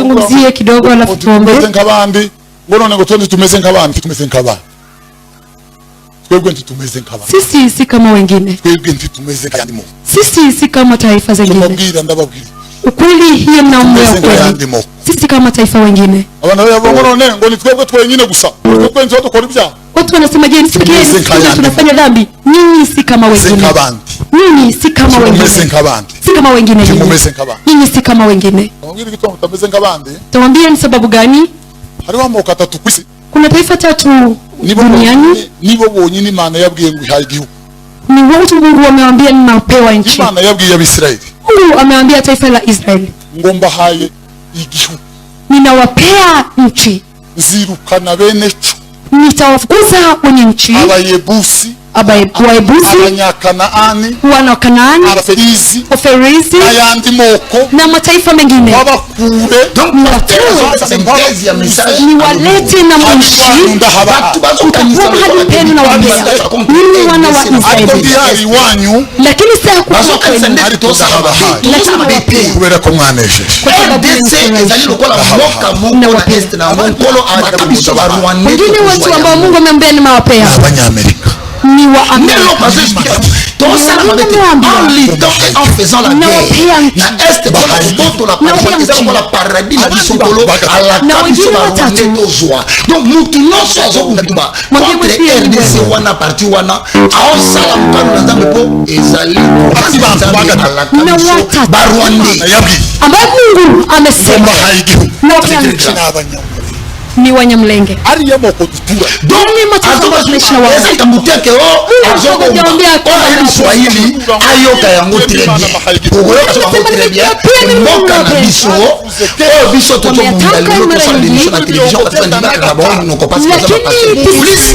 tuzungumzie kidogo alafu tuombe. Sisi si kama wengine. Sisi si kama taifa zingine. Ukweli hiyo mnaongea kweli. Sisi kama taifa wengine. Watu wanasema je, nisikie tunafanya dhambi? Nyinyi si kama wengine. Nyinyi si kama wengine. Si kama wengine. Nyinyi si kama wengine. Tuambie ni sababu gani? Kuna taifa tatu duniani. Nibo bonyine Imana yabwiye ngo ihaye igihugu. Ni watu Mungu amewaambia ninapewa nchi. Imana yabwiye Abisiraeli. Mungu amewaambia taifa la Israeli. Ngomba haye igihugu. Ninawapea nchi. Zirukana bene cyo. Nitawafukuza wenye nchi. Abayebusi. Abayebusi. Abanyakanaani. Wanakanaani. Abaferizi. Oferizi. Ayandi moko. Na mataifa mengine. Wabakure. Ni walete na mwishi. Utakuwa mahali penu na wapea. Nini wana wa Israeli. Lakini saa kukuwa kwenu. Kubera ko mwaneshe. Wengine watu ambao Mungu amembea ni mawapea. Abanyamerika. Ni wa Amerika. En faisant la guerre, na est la paradis na bisokolo ala kabisa tozwa. Donc mutuno sozo kunatuba. Contre RDC wana parti wana aosala mpano na nzambe po ezali na wata barwandi ambaye Mungu amesema ni Wanyamlenge. Ari yamoko tutura. Doni matatizo tunaishi na wao. Sasa muteke azogo kwa Kiswahili ayoka yango très bien. Kugoyoka yango très bien. Mboka na biso. Biso toto mungali ko sa l'émission na télévision parce que ndima ka bon non pas ça plus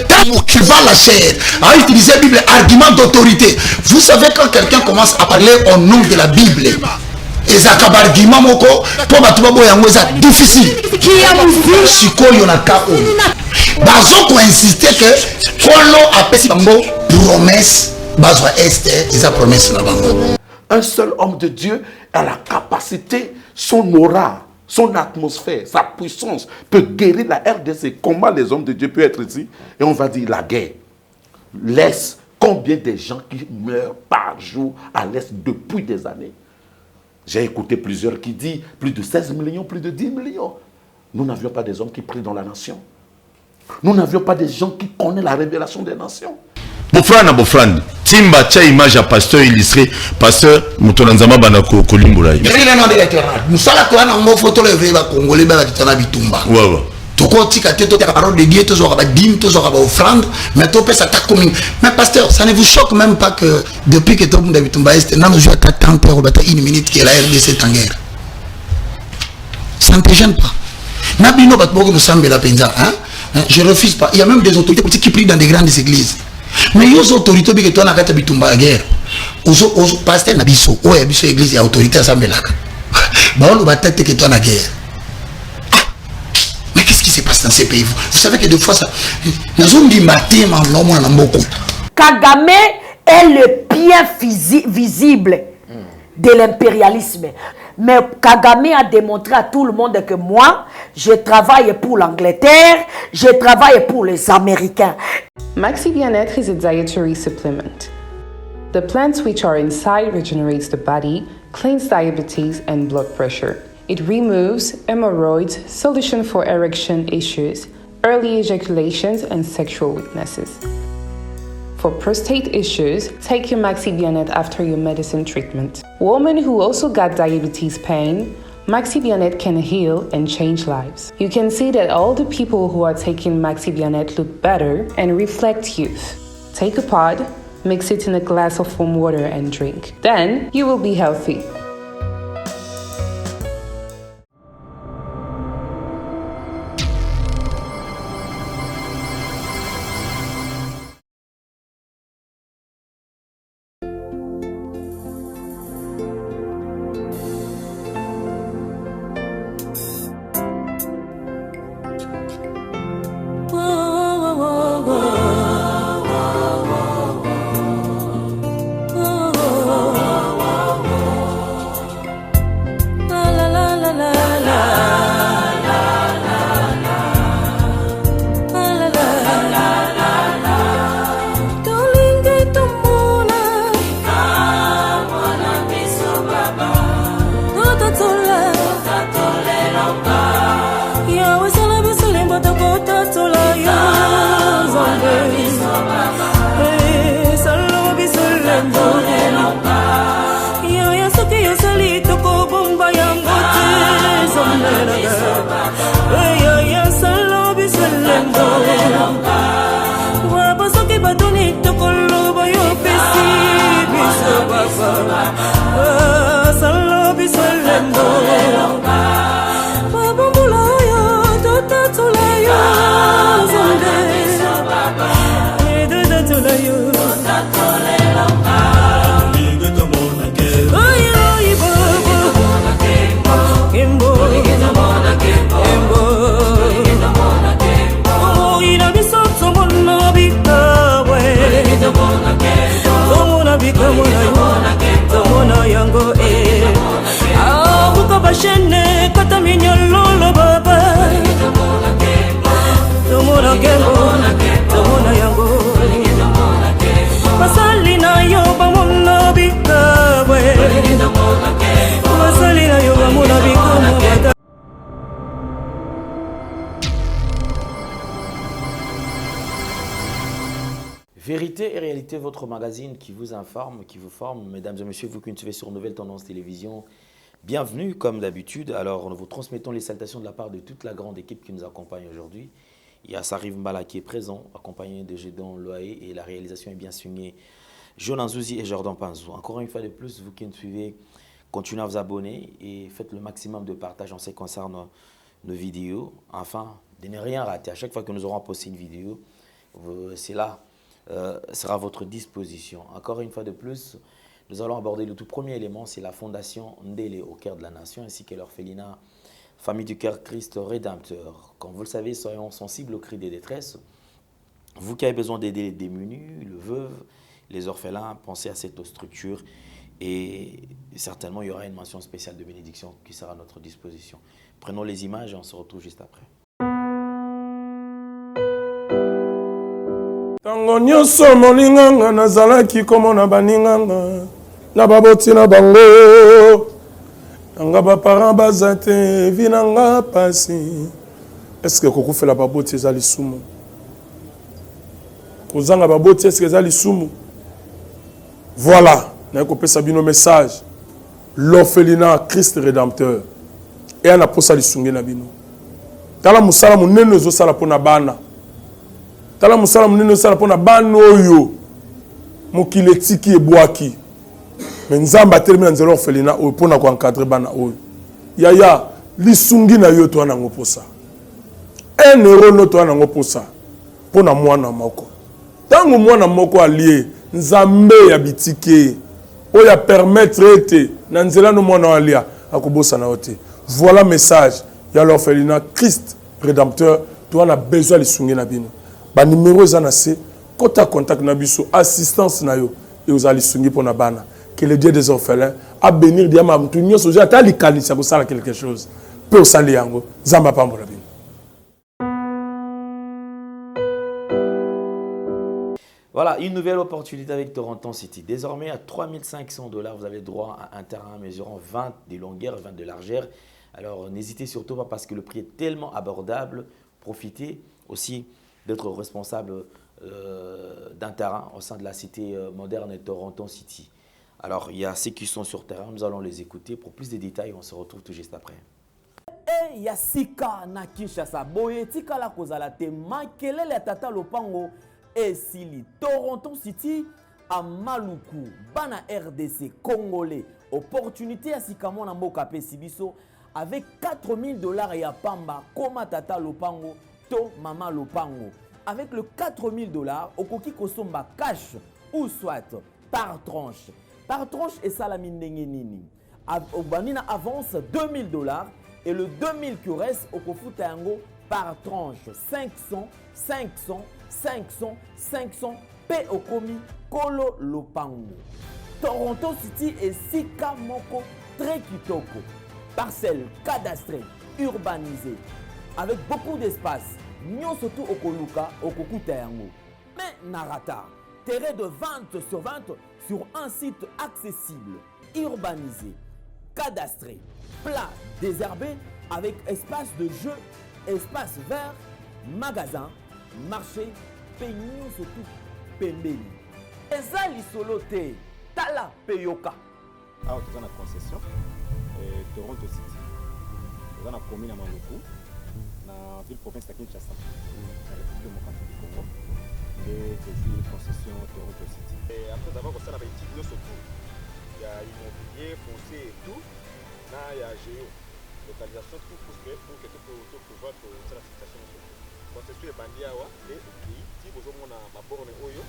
d'amour qui va la chair. A utiliser Bible argument d'autorité. Vous savez quand quelqu'un commence à parler au nom de la Bible, ezaka bargima moko po batu babo yango eza difficile sikoyo na kako bazo ko insister que kolo apesi bango promesse bazwa este eza promesse na bango. Un seul homme de Dieu a la capacité, son aura, son atmosphère, sa puissance peut guérir la RDC. Comment les hommes de Dieu peuvent être ici et on va dire la guerre laisse combien de gens qui meurent par jour à l'est depuis des années. J'ai écouté plusieurs qui disent plus de 16 millions, plus de 10 millions. Nous n'avions pas des hommes qui prient dans la nation. Nous n'avions pas des gens qui connaissent la révélation des nations. Bofran, Timba tcha image à pasteur illustré, pasteur Moutonanzama Banako Kolimbulai. Nous sommes là, nous avons photo le vrai Congolais, Bitumba. La parole de Dieu, toujours à dîme, toujours à offrande, mais tout peut s'attaquer comme. Mais pasteur, ça ne vous choque même pas que depuis que tout le monde a Bitumba est, nous jouons à temps pour une minute que la RDC est en guerre. Ça ne te gêne pas. Nabino Batbogo nous semble la penza, hein? Je refuse pas. Il y a même des autorités politiques qui prient dans des grandes églises. Mais il y a des autorités qui sont en guerre Bitumba à guerre. Aux pasteurs Nabiso, ou à Biso église et autorité à Sambelaka. Bah on va tête que toi en guerre. Mais qu'est-ce qui se passe dans ces pays? Vous savez que des fois ça. Kagame est le bien visible de l'impérialisme. Mais Kagame a démontré à tout le monde que moi, je travaille pour l'Angleterre, je travaille pour les Américains. Maxi Bien-être is a dietary supplement. The plants which are inside regenerates the body, cleans diabetes and blood pressure. It removes hemorrhoids, solution for erection issues, early ejaculations, and sexual weaknesses. For prostate issues, take your Maxi Bien-être after your medicine treatment. Women who also got diabetes pain, Maxi Bien-être can heal and change lives. You can see that all the people who are taking Maxi Bien-être look better and reflect youth. Take a pod, mix it in a glass of warm water and drink. Then you will be healthy. machine kata minyololo baba tomona kembo tomona yango basali na yo bamona bikabwe basali na yo bamona bikabwe. Vérité et réalité, votre magazine qui vous informe, qui vous forme. Mesdames et messieurs, vous qui nous suivez sur Nouvelle Tendance Télévision, bienvenue comme d'habitude. Alors, nous vous transmettons les salutations de la part de toute la grande équipe qui nous accompagne aujourd'hui. Il y a Sarif Mbala qui est présent, accompagné de Gédon Loaé, et la réalisation est bien signée Jonan Zouzi et Jordan Panzou. Encore une fois de plus, vous qui nous suivez, continuez à vous abonner et faites le maximum de partage en ce qui concerne nos vidéos, afin de ne rien rater. À chaque fois que nous aurons posté une vidéo, c'est là. Sera à votre disposition. Encore une fois de plus, nous allons aborder le tout premier élément, c'est la fondation Ndélé au cœur de la nation, ainsi que l'orphelinat Famille du Cœur Christ Rédempteur. Comme vous le savez, soyons sensibles aux cris des détresses. Vous qui avez besoin d'aider les démunis, les veuves, les orphelins, pensez à cette structure et certainement il y aura une mention spéciale de bénédiction qui sera à notre disposition. Prenons les images et on se retrouve juste après. Tango nyonso molinganga nazalaki komona baninganga na baboti na bango nanga baparent baza te vi nanga pasi. Eske kokufela baboti eza lisumu? Kozanga baboti eske eza lisumu? Voilà, naye kopesa bino message. L'orphelinat Christ Rédempteur e ana posa lisungi na bino. Tala musala munene ezosala mpona bana. Tala musala munene sala pona bano oyo mokile tiki ebwaki me nzamba termina nzelo orphelina oyo pona ko encadrer bana oyo yaya lisungi na yo to nango posa 1 euro no to nango posa pona mwana moko tango mwana moko alie nzambe ya bitike oyo ya permettre ete na nzela no mwana alia akobosa na ote. Voilà message ya l'orphelinat Christ Rédempteur to na besoin lisungi na bino. Ba numéro za na se kota contact na biso assistance na yo et aux alisungi pour na bana que le Dieu des orphelins a bénir dia ma mtu nyoso ja ta likanisa ko sala quelque chose pe osali yango zamba pambola bino. Voilà, une nouvelle opportunité avec Toronto City. Désormais, à 3 500 $, vous avez droit à un terrain mesurant 20 de longueur, 20 de largeur. Alors, n'hésitez surtout pas parce que le prix est tellement abordable. Profitez aussi d'être responsable d'un terrain au sein de la cité moderne de Toronto City. Alors, il y a ceux qui sont sur terrain, nous allons les écouter. Pour plus de détails, on se retrouve tout juste après. Et il y a Sika na Kinshasa. Boye tika la kozala te makelele tata lopango et sili Toronto City à Maluku bana RDC congolais. Opportunité à Sikamo na mboka pe sibiso avec 4 000 $ ya pamba koma tata lopango to mama lopango. Avec le 4 000 $, okoki kosomba cash ou soit par tranche. Par tranche et salamine nini. Obanina avance 2 000 $ et le 2 000 qui reste okofuta yango par tranche 500, 500, 500, 500 pe okomi kolo lopango. Toronto City et Sika moko très kitoko. Parcelle cadastrée, urbanisée, avec beaucoup d'espace. Nyon surtout au Koluka, au Kokuta yango. Mais Narata, terrain de vente sur un site accessible, urbanisé, cadastré, plat, désherbé, avec espace de jeu, espace vert, magasin, marché, peignon surtout, pembeli. Ezali solote, tala peyoka. Alors, tu as une concession, Toronto City. Tu as une commune à Maluku. La ville province de Kinshasa, la République démocratique du Congo, et une concession Toronto City. Et après avoir fait la petite vidéo surtout, il y a immobilier, foncier et tout, là il y a géo, localisation, tout pour que tu peux pouvoir la situation. Concession est bandit et si vous avez ma borne Oyo,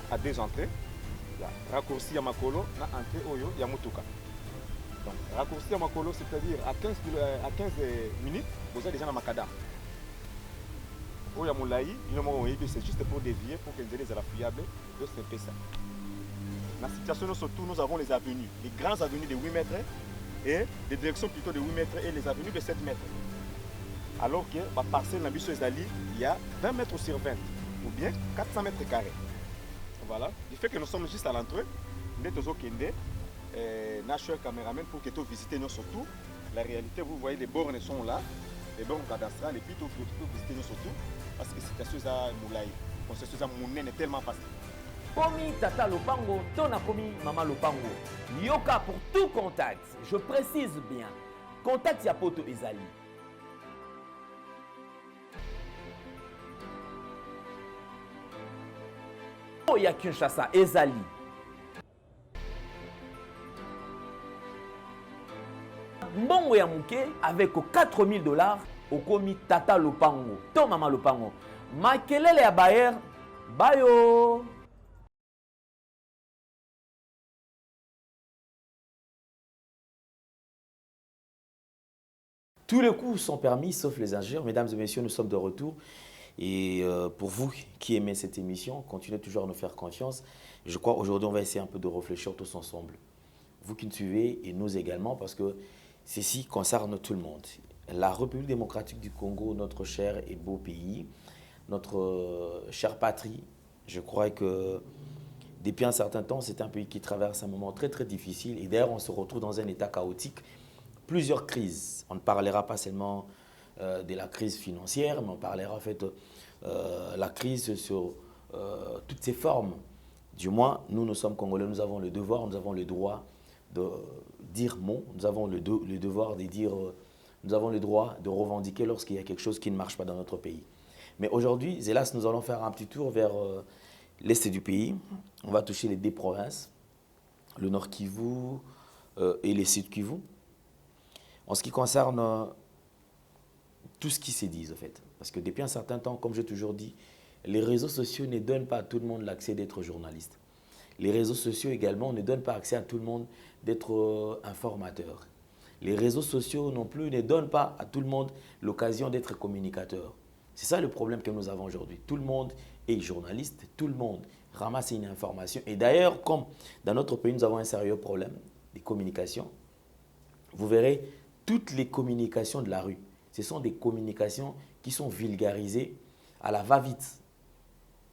à 2 entrées, il y a raccourci à Makolo, na entrée Oyo, il y a Mutuka. Donc, raccourci à Makolo, c'est-à-dire à 15 minutes, vous avez déjà dans Makada. Oya Moulaï, c'est juste pour dévier, pour que les soient fiables, de ce ça. La situation surtout, nous avons les avenues, les grandes avenues de 8 mètres, et des directions plutôt de 8 mètres et les avenues de 7 mètres. Alors que la parcelle dans Bisso Ezali, il y a 20 mètres sur 20 ou bien 400 mètres carrés. Voilà. Du fait que nous sommes juste à l'entrée, nous sommes Nashua caméraman pour que tu visites nous surtout. La réalité, vous voyez, les bornes sont là, les bornes cadastrales, et puis tu peux visiter nous surtout parce que c'est chose à Moulay. C'est chose à Mounen est tellement facile. Komi Tata Lopango, Tona Komi Mama Lopango. Yoka pour tout contact. Je précise bien. Contact Yapoto Ezali. Ya Kinshasa Ezali. Mbongo ya muke avec $4000 au komi Tata Lopango. To Mama Lopango. Makelele ya Bayer. Bayo. Tous les coups sont permis, sauf les injures. Mesdames et messieurs, nous sommes de retour. Et pour vous qui aimez cette émission, continuez toujours à nous faire confiance. Je crois aujourd'hui, on va essayer un peu de réfléchir tous ensemble. Vous qui nous suivez et nous également, parce que ceci concerne tout le monde. La République démocratique du Congo, notre cher et beau pays, notre chère patrie, je crois que depuis un certain temps, c'est un pays qui traverse un moment très très difficile. Et d'ailleurs, on se retrouve dans un état chaotique. Plusieurs crises. On ne parlera pas seulement de la crise financière, mais on parlera en fait de la crise sur toutes ses formes. Du moins, nous sommes Congolais, nous avons le devoir, nous avons le droit de dire mot, nous avons le devoir de dire, nous avons le droit de revendiquer lorsqu'il y a quelque chose qui ne marche pas dans notre pays. Mais aujourd'hui, hélas, nous allons faire un petit tour vers l'est du pays. On va toucher les deux provinces, le Nord Kivu et le Sud Kivu. En ce qui concerne tout ce qui se dit, en fait. Parce que depuis un certain temps, comme j'ai toujours dit, les réseaux sociaux ne donnent pas à tout le monde l'accès d'être journaliste. Les réseaux sociaux également ne donnent pas accès à tout le monde d'être informateur. Les réseaux sociaux non plus ne donnent pas à tout le monde l'occasion d'être communicateur. C'est ça le problème que nous avons aujourd'hui. Tout le monde est journaliste, tout le monde ramasse une information. Et d'ailleurs, comme dans notre pays, nous avons un sérieux problème de communication, vous verrez, toutes les communications de la rue, ce sont des communications qui sont vulgarisées à la va-vite.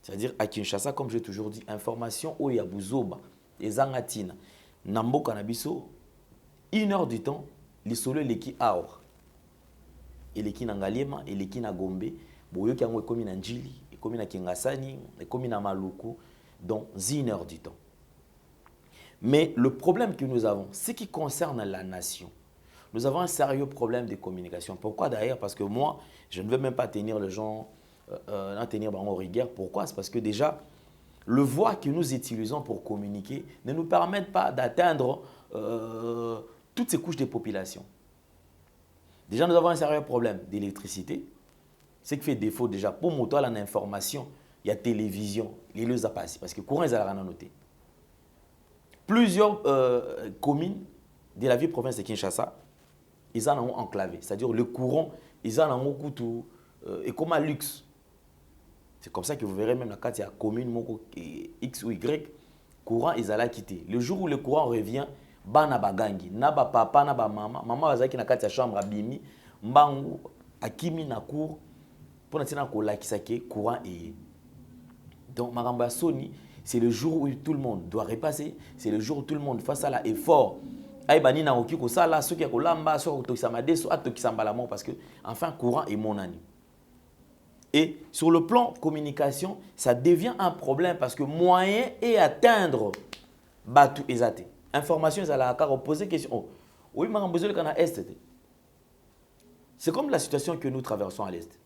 C'est-à-dire à Kinshasa, comme j'ai toujours dit, information au Yabuzoba, les Angatina, Nambo Kanabiso, 1 heure du temps, les solo les qui aor, et les qui n'angaliema, et les qui n'agombe, boyo qui ont commis na Njili, et commis na Kingasani, et commis na Maluku, dans 1 heure du temps. Mais le problème que nous avons, ce qui concerne la nation, nous avons un sérieux problème de communication. Pourquoi d'ailleurs? Parce que moi, je ne veux même pas tenir les gens, tenir en rigueur. Pourquoi? C'est parce que déjà, le voie que nous utilisons pour communiquer ne nous permettent pas d'atteindre toutes ces couches de population. Déjà, nous avons un sérieux problème d'électricité. Ce qui fait défaut déjà pour moi, l'information, il y a télévision, les lieux à passer. Parce que le courant, ils ont noté. Plusieurs communes de la ville province de Kinshasa, ils en ont enclavé. C'est-à-dire le courant, ils en ont beaucoup et comme un luxe. C'est comme ça que vous verrez même quand il y a commune X ou Y, courant, ils allaient quitter. Le jour où le courant revient, bana bagangi, naba papa, naba maman, maman bazaki na kati ya chambre abimi, mbangu akimi na cour pour na tina ko lakisa ke courant est. Donc maramba Sony, c'est le jour où tout le monde doit repasser, c'est le jour où tout le monde fasse à l'effort. Aïbani na oki ko sala ceux qui ko lamba so to kisamade so ato kisambalamo parce que enfin courant est mon ami. Et sur le plan communication, ça devient un problème parce que moyen est atteindre batu ezate. Information ils allaient à poser question. Oh, oui, mais besoin de est. C'est comme la situation que nous traversons à l'est.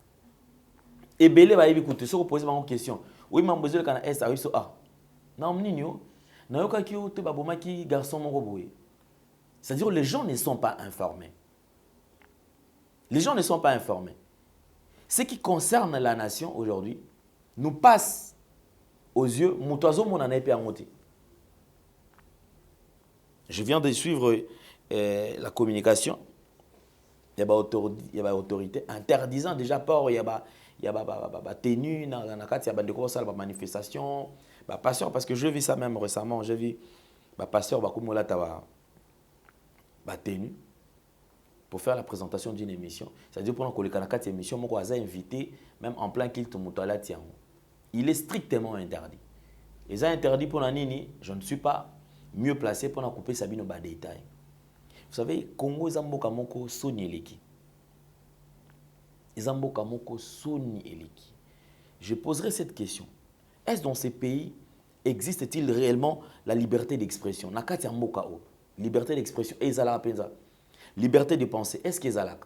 Et belé va écouter se poser une question. Oui, mais besoin de est à so ah. Na mninyo, na yoka ki o te baboma ki garçon mon robot. C'est-à-dire que les gens ne sont pas informés. Les gens ne sont pas informés. Ce qui concerne la nation aujourd'hui nous passe aux yeux. Je viens de suivre la communication. Il y a une autorité interdisant déjà port, il y a tenue, il y a des manifestations, parce que je vis ça même récemment. J'ai vu pasteur tenu pour faire la présentation d'une émission. C'est-à-dire pendant que le Kanaka émission, moi j'ai invité même en plein kilt Mutala Tiango. Il est strictement interdit. Et ça interdit pour la nini, je ne suis pas mieux placé pour couper Sabino bas détail. Vous savez, Congo Zamboka Moko Soni Eleki. Zamboka Moko Soni Eleki. Je poserai cette question. Est-ce dans ces pays existe-t-il réellement la liberté d'expression? Nakati Zamboka O. Liberté d'expression. Ezala Penza. Liberté de penser. Est-ce qu'ils ont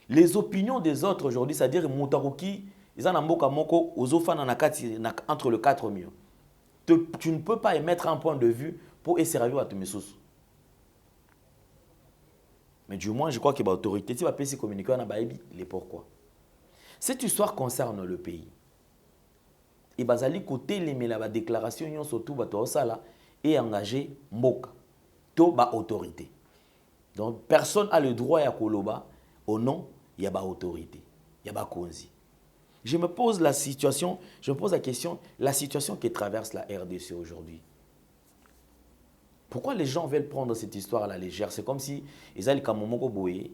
les opinions des autres aujourd'hui, c'est-à-dire Moutarouki, ils ont Zamboka Moko Ozofana Nakati entre le 4 millions. Tu ne peux pas émettre un point de vue pour essayer à te mettre. Mais du moins, je crois que l'autorité, tu vas passer communiquer, on a les pourquoi. Cette histoire concerne le pays. Et bazali côté les la déclaration surtout et engagé Mboka, to ba autorité. Donc personne a le droit à koloba au nom il y a ba autorité, il y a ba konzi. Je me pose la question, la situation que traverse la RDC aujourd'hui. Pourquoi les gens veulent prendre cette histoire à la légère? C'est comme si ils allaient comme Momoko Boye.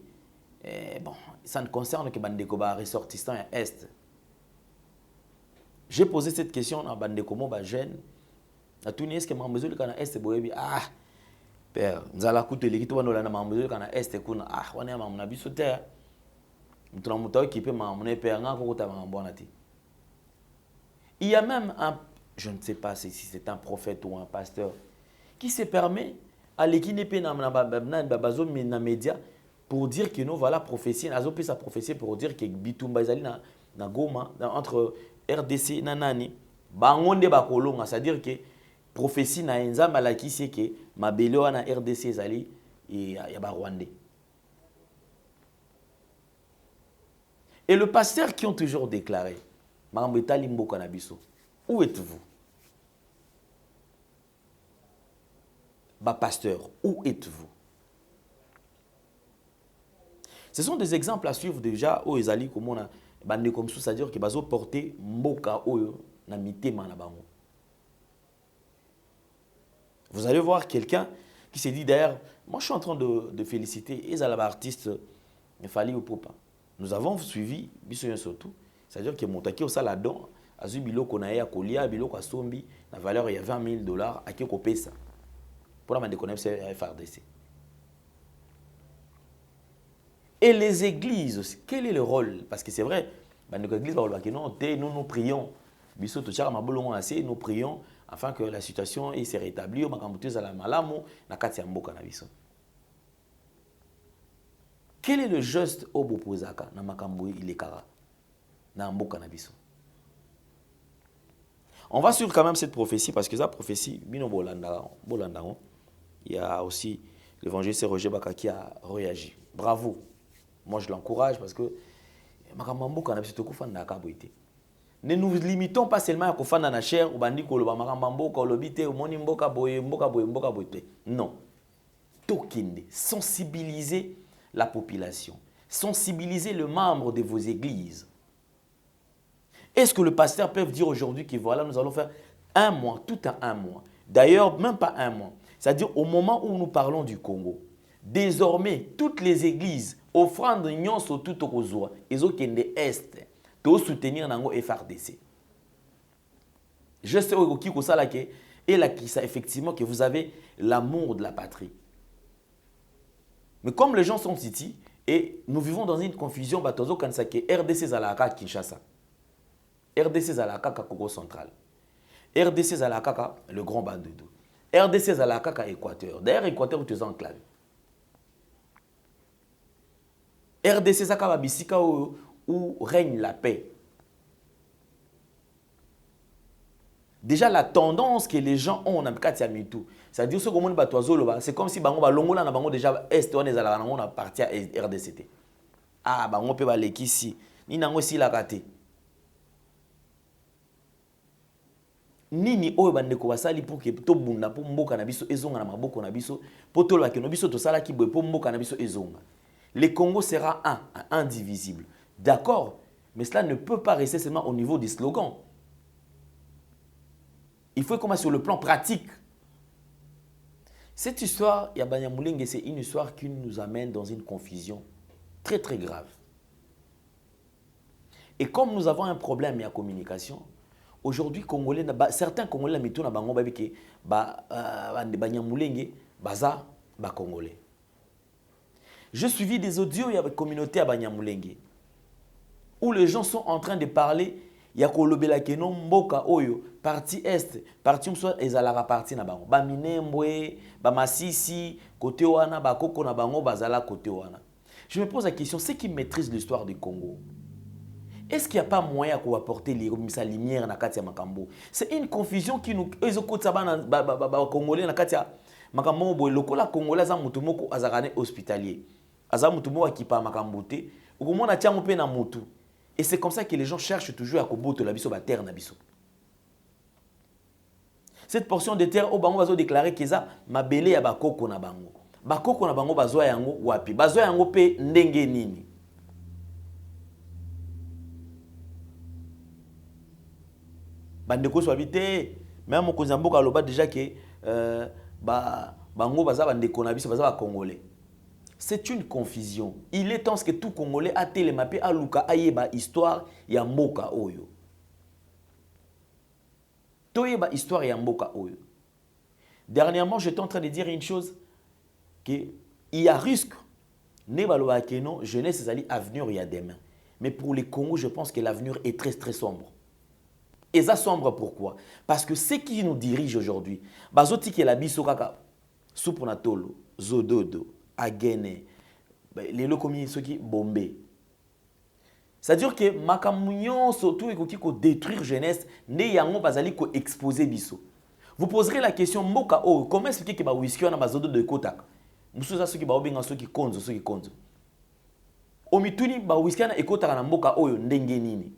Bon, ça ne concerne que Bandekoba ressortissant à Est. J'ai posé cette question à Bandekomo Bajen. À tout est-ce que Mambezo le Kana Est Boye ah père, nous allons écouter les rituels dans Mambezo le Kana Est kuna ah on est à mon avis sur terre. Il y a même un, je ne sais pas si c'est un prophète ou un pasteur, qui se permet à l'équipe dans média pour dire que nous voilà prophétie, sa prophétie pour dire que Bitumba na Goma entre RDC nanani bangonde bakolonga, c'est-à-dire que prophétie na enza malaki c'est que mabelo na RDC zali et ya ba Rwandais. Et le pasteur qui ont toujours déclaré, Marambeta Limbo Kanabiso, où êtes-vous? Bah pasteur, où êtes-vous? Ce sont des exemples à suivre déjà au Ezali comme on a bandé comme ça, c'est-à-dire que bazo porter Mboka Oyo na mitema na bango. Vous allez voir quelqu'un qui s'est dit d'ailleurs, moi je suis en train de féliciter Ezalaba artiste Fali Opopa. Nous avons suivi surtout, c'est-à-dire que Montaki au saladon, azu biloko na ya kolia biloko asombi na valeur il y a $20,000 à qui ko pesa. Pour la déconnexion FRDC. Et les églises, quel est le rôle? Parce que c'est vrai, l'église nous prions, nous prions afin que la situation se rétablisse, quel est le geste au Bopozaka na makambo ilekara na mboka na biso? On va suivre quand même cette prophétie parce que cette prophétie, il y a aussi l'évangéliste Roger Baka qui a réagi. Bravo. Moi je l'encourage parce que ne nous limitons pas seulement à kofanda na chair ou bandi ko loba makambo ko lobite ou moni mboka boye. Non. Tokinde, sensibiliser la population, sensibiliser le membre de vos églises. Est-ce que le pasteur peut dire aujourd'hui que voilà, nous allons faire un mois, tout un mois. D'ailleurs, même pas un mois. C'est-à-dire au moment où nous parlons du Congo, désormais, toutes les églises offrant union sur tout au Kozoa, ils ont qu'un est, de soutenir Nango FRDC. Je sais effectivement que vous avez l'amour de la patrie. Mais comme les gens sont ici, et nous vivons dans une confusion, RDC Zalaka Kinshasa, RDC Zalaka Congo Central, RDC Zalaka le Grand Bandedou, RDC Zalaka Équateur. D'ailleurs, Équateur est enclavé. RDC Zalaka Bissika où règne la paix. Déjà, la tendance que les gens ont en Katiamitou, c'est-à-dire ce que c'est comme si Bango Longola na Bango déjà Est, on est à la partie à RDCT. Ah, Bango peut aller ici, ni nango si la kate. Nini oyo bandeko basali pour que to bunda pour mboka na biso ezonga na maboko na biso pour to la ke no biso to sala ki boye pour mboka na biso ezonga. Le Congo sera indivisible. D'accord, mais cela ne peut pas rester seulement au niveau des slogans. Il faut commencer sur le plan pratique. Cette histoire, Yabanya Moulengue, c'est une histoire qui nous amène dans une confusion très très grave. Et comme nous avons un problème de communication, aujourd'hui, Congolais, certains Congolais, Congolais. Je suivis des audios de la communauté à Banyamulenge où les gens sont en train de parler. Il y a Kolobela Keno Mboka Oyo, partie Est, partie Msoa, Ezalara partie na bango. Ba Minembwe, ba Masisi, côté Wana, ba Koko na bango, Bazala côté Wana. Je me pose la question, c'est qui maîtrise l'histoire du Congo? Est-ce qu'il n'y a pas moyen pour apporter la lumière dans Katia Makambo? C'est une confusion qui nous. Ils ont Congolais dans Katia Makambo, le Congolais, ils ont un hospitalier. Ils ont un kipa Makambote. Au moins, ils ont un motu. Et c'est comme ça que les gens cherchent toujours à koboto la biso, la terre na biso. Cette portion de terre, au bango, ils ont déclaré qu'ils ont mabele ya bakoko na bango. Bakoko na bango, bazoa yango wapi. Bazoa yango pe ndenge nini. Bandeko so habité même mokonzi mboka aloba déjà que bango baza bandeko na biso baza ba congolais. C'est une confusion. Il est temps que tout congolais a télémapé à luka ayeba histoire ya mboka oyo. Toyeba histoire ya mboka oyo. Dernièrement, j'étais en train de dire une chose que il y a risque ne baloba que non jeunesse ezali avenir il y a demain. Mais pour les Congos, je pense que l'avenir est très très sombre. Et ça sombre pourquoi? Parce que ceux qui nous dirigent aujourd'hui, bazoti qui est la biso kaka, Souponatolo, Zododo, Agene, les locomotives ceux qui bombé. C'est-à-dire que makamunyon surtout ekoki ko détruire jeunesse, ne yango bazali ko exposer biso. Vous poserez la question mboka o comment expliquer que ba whisky na bazodo de kotaka. Musuza ceux qui ba obenga ceux qui konzo ceux qui konzo. Omituni ba whisky na ekotaka na mboka oyo ndenge nini.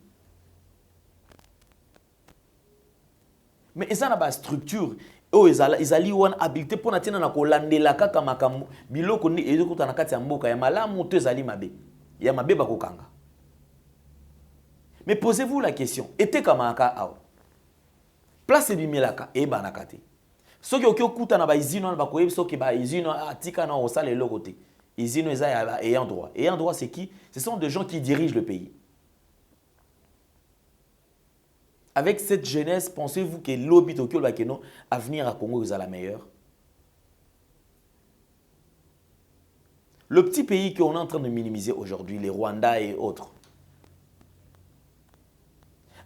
Mais ils ont une structure, ils ont une habilité pour nous na kolandela kaka makambo biloko ni ezoko na kati ya mboka ya malamu to ezali mabe ya mabe bakokanga. Mais posez-vous la question, était kamaka aw place bimelaka e banaka te soki okuta na ba izino na bakoyebi soki ba izino atika na osala eloko te izino eza ya ayant droit c'est qui? Ce sont des gens qui dirigent le pays. Avec cette jeunesse, pensez-vous que l'obit au Kyo avenir à Congo est la meilleure? Le petit pays qu'on est en train de minimiser aujourd'hui, les Rwanda et autres.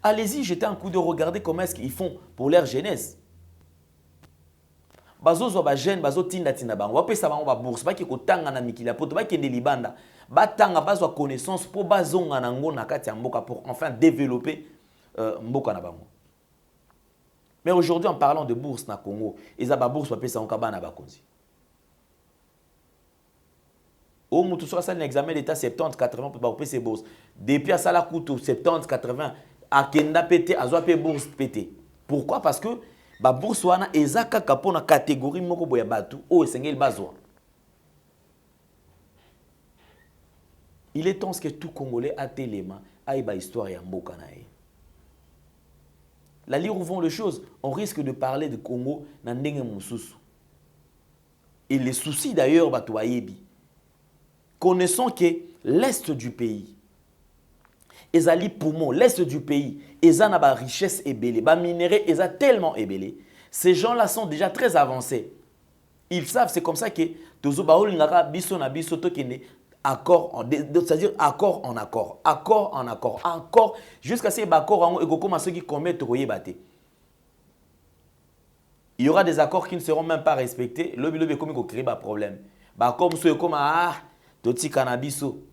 Allez-y, jetez un coup de regarder comment est-ce qu'ils font pour leur jeunesse. Bazo zo ba jeune, bazo tinda tinda bango. Ba pesa bango ba bourse, ba ki ko tanga na mikila poto, ba kende libanda. Ba tanga bazo connaissance pour bazonga na ngo na kati ya mboka pour enfin développer mboka na bango. Mais aujourd'hui, en parlant de bourse na Congo, ils ont bourse pour payer en na bakonzi. Au mutu soit ça un examen d'état 70 80 pour payer ses bourses. Depuis à ça la coûte 70 80 à kenda pété à payer bourse pété. Pourquoi? Parce que ba bourse wana ezaka kapona catégorie moko boya batu o esengeli bazwa. Il est temps que tout Congolais a téléma aïba histoire ya mboka na ye. La lire où vont les choses, on risque de parler de Congo dans ndenge mususu. Et les soucis d'ailleurs batoyebi. Connaissons que l'est du pays, ezali poumon, l'est du pays, ezana ba richesse ebele, ba minerai eza tellement ebele. Ces gens-là sont déjà très avancés. Ils savent, c'est comme ça que tozo ba olingaka biso na biso tokende accord, c'est-à-dire accord en accord, accord en accord, encore jusqu'à ce que l'accord et comment ceux qui commettent il y aura des accords qui ne seront même pas respectés. Le lobby comme il crée un problème. Comme ceux comme toti cannabiso.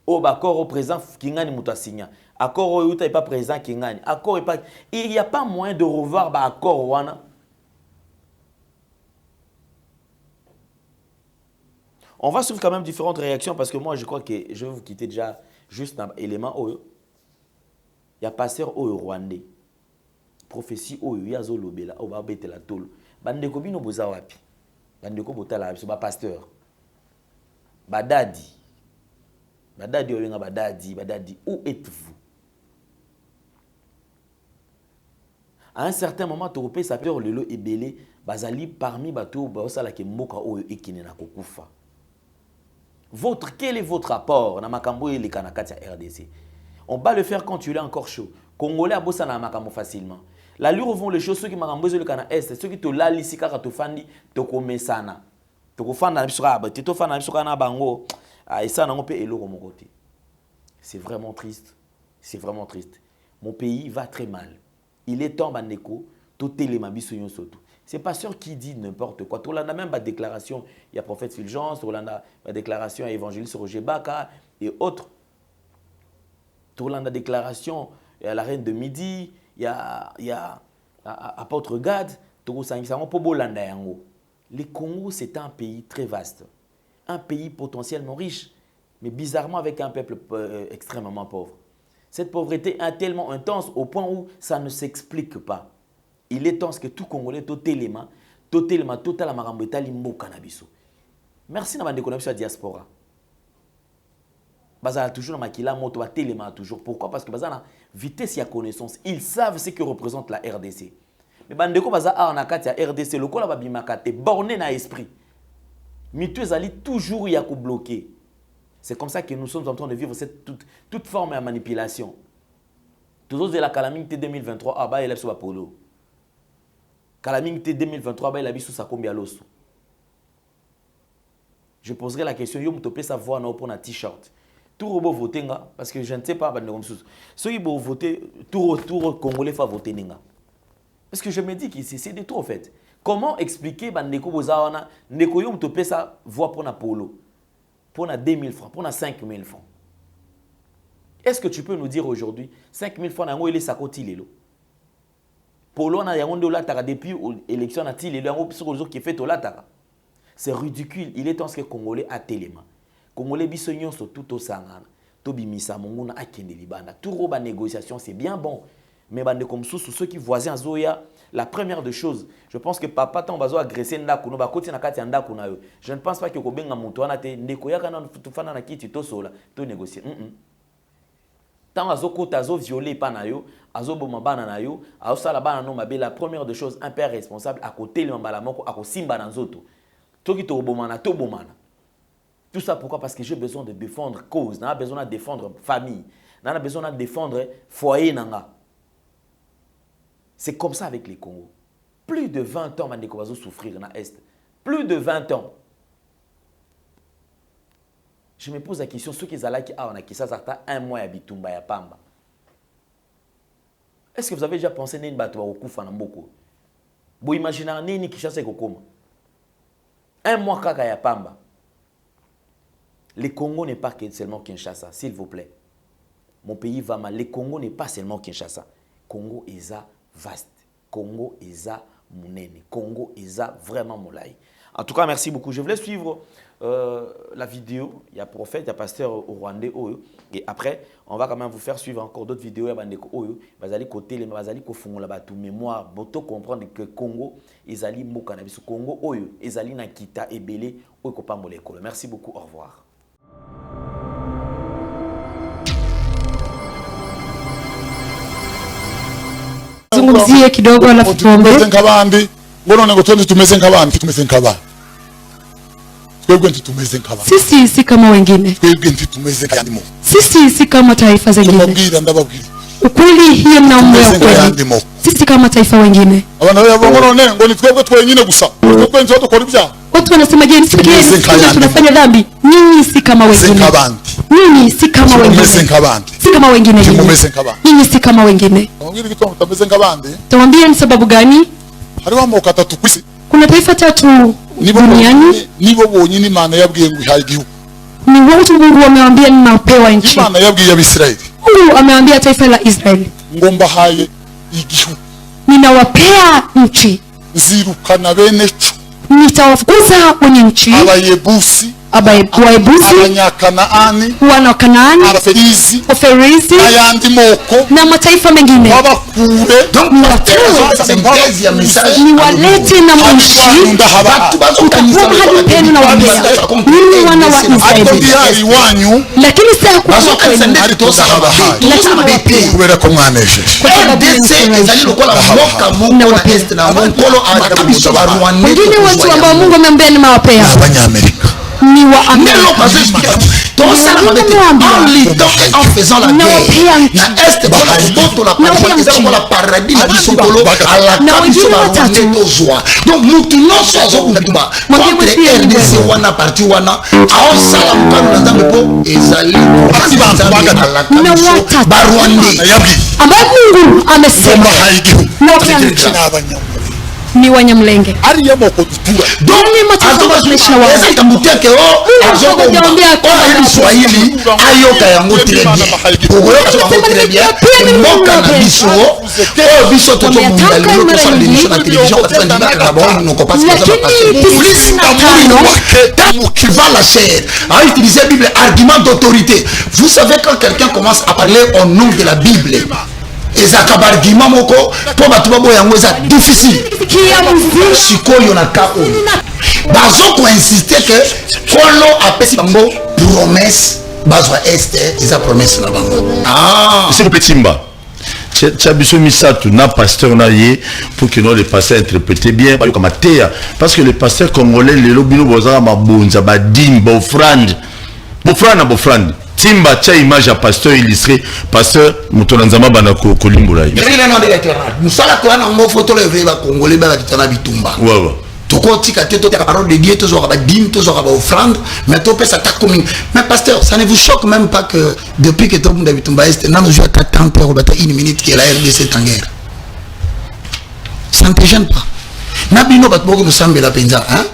Au accord au présent kingani mutasigna. Accord au n'est pas présent kingani. Accord est pas. Il n'y a pas moyen de revoir l'accord wana. On va suivre quand même différentes réactions parce que moi, je crois que je vais vous quitter déjà juste un élément. Il y a pasteur au Rwandais. Prophétie au Yazo Lobela, au Babete la Tolo. Bandeko bino bozawapi. Bandeko botala, c'est pas pasteur. Badadi. Badadi oyenga badadi, badadi. Où êtes-vous? À un certain moment, tu repères sa peur, le et belé, bazali parmi bateau, basala ke moka o ekine na kokufa. Quel est votre rapport na makambo et les kanakati à RDC? On va le faire quand tu es encore chaud. Congolais a bossa na makambo facilement. La lui revont les choses, ceux qui makambo le kana est, ceux qui te la lisi kaka to fandi, to komesana. To kofanda na bisura, te to fanda na bisura na bango. Et ça, on peut élo mon côté. C'est vraiment triste. C'est vraiment triste. Mon pays va très mal. Il est temps, Bandeko, tout les mabissoyon surtout. C'est pas sûr qui dit n'importe quoi. Tout le monde a même pas de déclaration. Il y a prophète Fulgence, tout le monde a une déclaration à évangéliste Roger Baka et autres. Tout le monde a déclaration à la reine de Midi. Il y a apôtre Gad. Le Congo, c'est un pays très vaste. Un pays potentiellement riche, mais bizarrement avec un peuple extrêmement pauvre. Cette pauvreté est tellement intense au point où ça ne s'explique pas. Il est temps que tout Congolais, tout élément, total marambeta limbo cannabiso. Merci d'avoir déconné sur la diaspora. Bazala toujours dans makila moto ba téléma toujours. Pourquoi? Parce que bazala vitesse et connaissance, ils savent ce que représente la RDC. Mais bandeko bazala na kati ya RDC lokola ba bimakate borné na esprit. Mitu ezali toujours ya ko bloquer. C'est comme ça que nous sommes en train de vivre toute forme de manipulation. Toujours de la calamité 2023, ah bah il est sur la polo. Calamité 2023, bah il est sur sa combien l'os. Je poserai la question, yo m'topé sa voix non pour un t-shirt. Tout robot voter nga parce que je ne sais pas comme ça. Ceux qui vont voter tout congolais fa voter ninga. Parce que je me dis que c'est de trop en fait. Comment expliquer bandeko bozawana ndeko yo m'topé sa voix pour un polo? Pour 2 000 francs, pour 5 000 francs. Est-ce que tu peux nous dire aujourd'hui, 5 000 francs, il est sakoti lelo? Pour l'on a yonde latara depuis l'élection na ti lelo sur les autres qui fait au latara. C'est ridicule. Il est temps que Congolais a téléma. Congolais bisognon sur tout au sangana. Tobi misa monguna akende libanda. Tout roba négociation c'est bien bon. Mais bande comme ceux qui voisins à Zoya, la première des choses, je pense que papa tant bazo agresser ndaku no ba koti na kati ndaku na yo. Je ne pense pas que ko benga muntu wana te ndeko yaka na tufana na kiti to sola to négocier. Tant azo kota azo violer pa na yo, azo boma bana na yo, azo sala bana no mabe, la première des choses un père responsable à côté le mbala moko ako simba na nzoto. To ki to bomana to bomana. Tout ça pourquoi? Parce que j'ai besoin de défendre cause, n'a besoin de défendre famille, n'a besoin de défendre foyer nanga. C'est comme ça avec les Congos. Plus de 20 ans, Mandeko va souffrir dans l'Est. Plus de 20 ans. Je me pose la question, ceux qui sont là, on a qui ça, un mois à Bitumba, à Pamba. Est-ce que vous avez déjà pensé à une bateau au Koufa Namboko? Vous imaginez un nez qui chasse Kokoma. Un mois à Pamba. Le Congo n'est pas seulement Kinshasa, s'il vous plaît. Mon pays va mal. Le Congo n'est pas seulement Kinshasa. Congo est vaste. Congo est Mounene. Congo est vraiment Moulay. En tout cas, merci beaucoup. Je voulais suivre la vidéo. Il y a prophète, il y a pasteur au Rwandais. Et après, on va quand même vous faire suivre encore d'autres vidéos. Vous allez côté, vous allez tout mémoire. Vous comprendre que Congo, ils allaient Mokanabiso. Congo, ils allaient Nakita et Belé. Merci beaucoup. Au revoir. Zungumzie kidogo alafu tuombe. Nkabandi ngono ngo tumeze nk'abandi tumeze nk'abandi. Twebwe tumeze nk'abandi. Sisi si kama wengine. Twebwe tumeze nk'abandi. Sisi si kama taifa zingine. Ndababwira. Ukweli hiyo mnaongea kweli. Sisi kama taifa wengine. Abana babo none ngo ni twebwe twenyine gusa. Twebwe nzo dukora ibyaha. Watu wanasema je, nisikie tunafanya dhambi. Nyinyi si kama wengine. Nyinyi si kama wengine. Si kama wengine. Nyinyi si kama wengine. Tuambie ni sababu gani? Kuna taifa tatu duniani. Nibo bonyine Imana yabwiye ngo ihaye igihugu. Ni watu Mungu amewaambia ninapewa nchi. Imana yabwiye Abisiraeli. Mungu amewaambia taifa la Israeli. Ngomba haye igihugu. Ninawapea nchi. Zirukana bene cyo. Nitawafukuza wenye nchi. Abayebusi Waebuzi, Abanyakanaani, wana wa Kanaani, Abaferizi, Waferizi n'ayandi moko na mataifa mengine. wabakure Ni walete na mwishi utakuwa mahali penu na wambea nini wana wa Israeli, lakini si hakuwa kwenu, kubera ko mwanejeje. wengine watu ambao Mungu amembea ni mawapea Abanyamerika ni wa Amerika. En faisant la guerre, na est bakoto la paradis na bisokolo ala kabiso ba rwande tozwa. Donc mutu noso azokunda tumba contre RDC wana parti wana aosala mpano na nzambe po ezali na watatu ba rwande ambaye Mungu amesema ni Wanyamlenge. Doni matazama tunaishi na wao. Muteke Swahili ayoka yango très bien. Ogoyoka yango très bien. Mboka na biso. Biso toto munda lelo ko sa l'émission na télévision parce que ndina ka bon non ko passe ça pas passer. Police d'amour qui va la chair. A utiliser la Bible argument d'autorité. Vous savez quand quelqu'un commence à parler au nom de la Bible, ezaka bargima moko po batu babo yango eza difficile sikoyo na ka oyo bazo ko insister que kolo apesi bango promesse bazwa este eza promesse na bango c'est le petit mba Tchabiso Misatu na pasteur na ye pour que nous les pasteurs interprétent bien comme terre parce que les pasteurs congolais les lobino bozara mabonza ba dim ba offrande Timba tcha image à pasteur illustré pasteur Mutonanzama banako kolimbula. Ngela na ndeka tera. Musala to ana ngo photo le veba congolais ba tana bitumba. Ouais. Toko tika teto ta parole de Dieu to zo ba dim to zo ba offrande mais to pesa ta commune. Mais pasteur, ça ne vous choque même pas que depuis que tout le monde bitumba est na nous joue ta temple au bata une minute que la RDC est en guerre. Ça ne te gêne pas. Nabino bat bogo musambe la penza hein?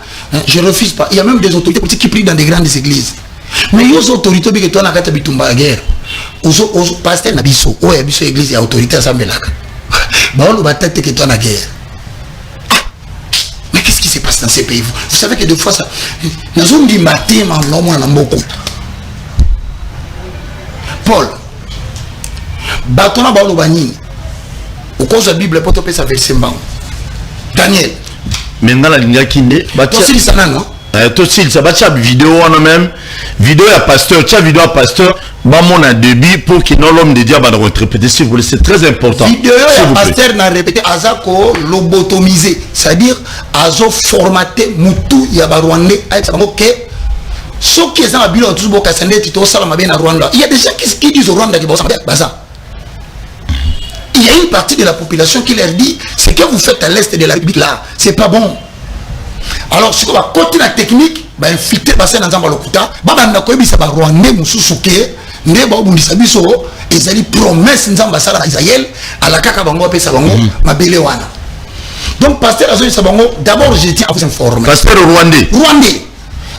Je refuse pas. Il y a même des autorités politiques qui prient dans des grandes églises. Mais les autorités qui sont en bitumba la guerre, aux pasteurs na biso, ou ya biso église ya autorité assemblée là. Bah on va tête qui sont en guerre. Mais qu'est-ce qui se passe dans ces pays? Vous savez que des fois ça, nous avons dit matin mais non moi n'en beaucoup. Paul, batona ba lo bani. Au cause de la Bible pour topé sa verset mbang. Daniel. Maintenant la ligne qui n'est pas. Toi ça non? Tosil ça va tcha vidéo on même vidéo à pasteur tcha vidéo à pasteur ba mon a début pour que l'homme de Dieu va répéter s'il vous plaît c'est très important vidéo à pasteur n'a répété azako lobotomisé c'est-à-dire azo formaté mutu ya ba rwandais avec ça OK ce qui est en bilan tous boka sende tito sala mabe na Rwanda il y a des gens qui disent au Rwanda que ça il y a une partie de la population qui leur dit ce que vous faites à l'est de la République là c'est pas bon. Alors si on va continuer la technique bah infiltrer passer dans un lokuta baba na ko bisa ba rwandais mususu ke ne ba obundisa biso ezali promesse nzamba sala na Israël ala kaka bango pesa bango mabele wana. Donc pasteur azo isa bango d'abord je tiens à vous informer pasteur rwandais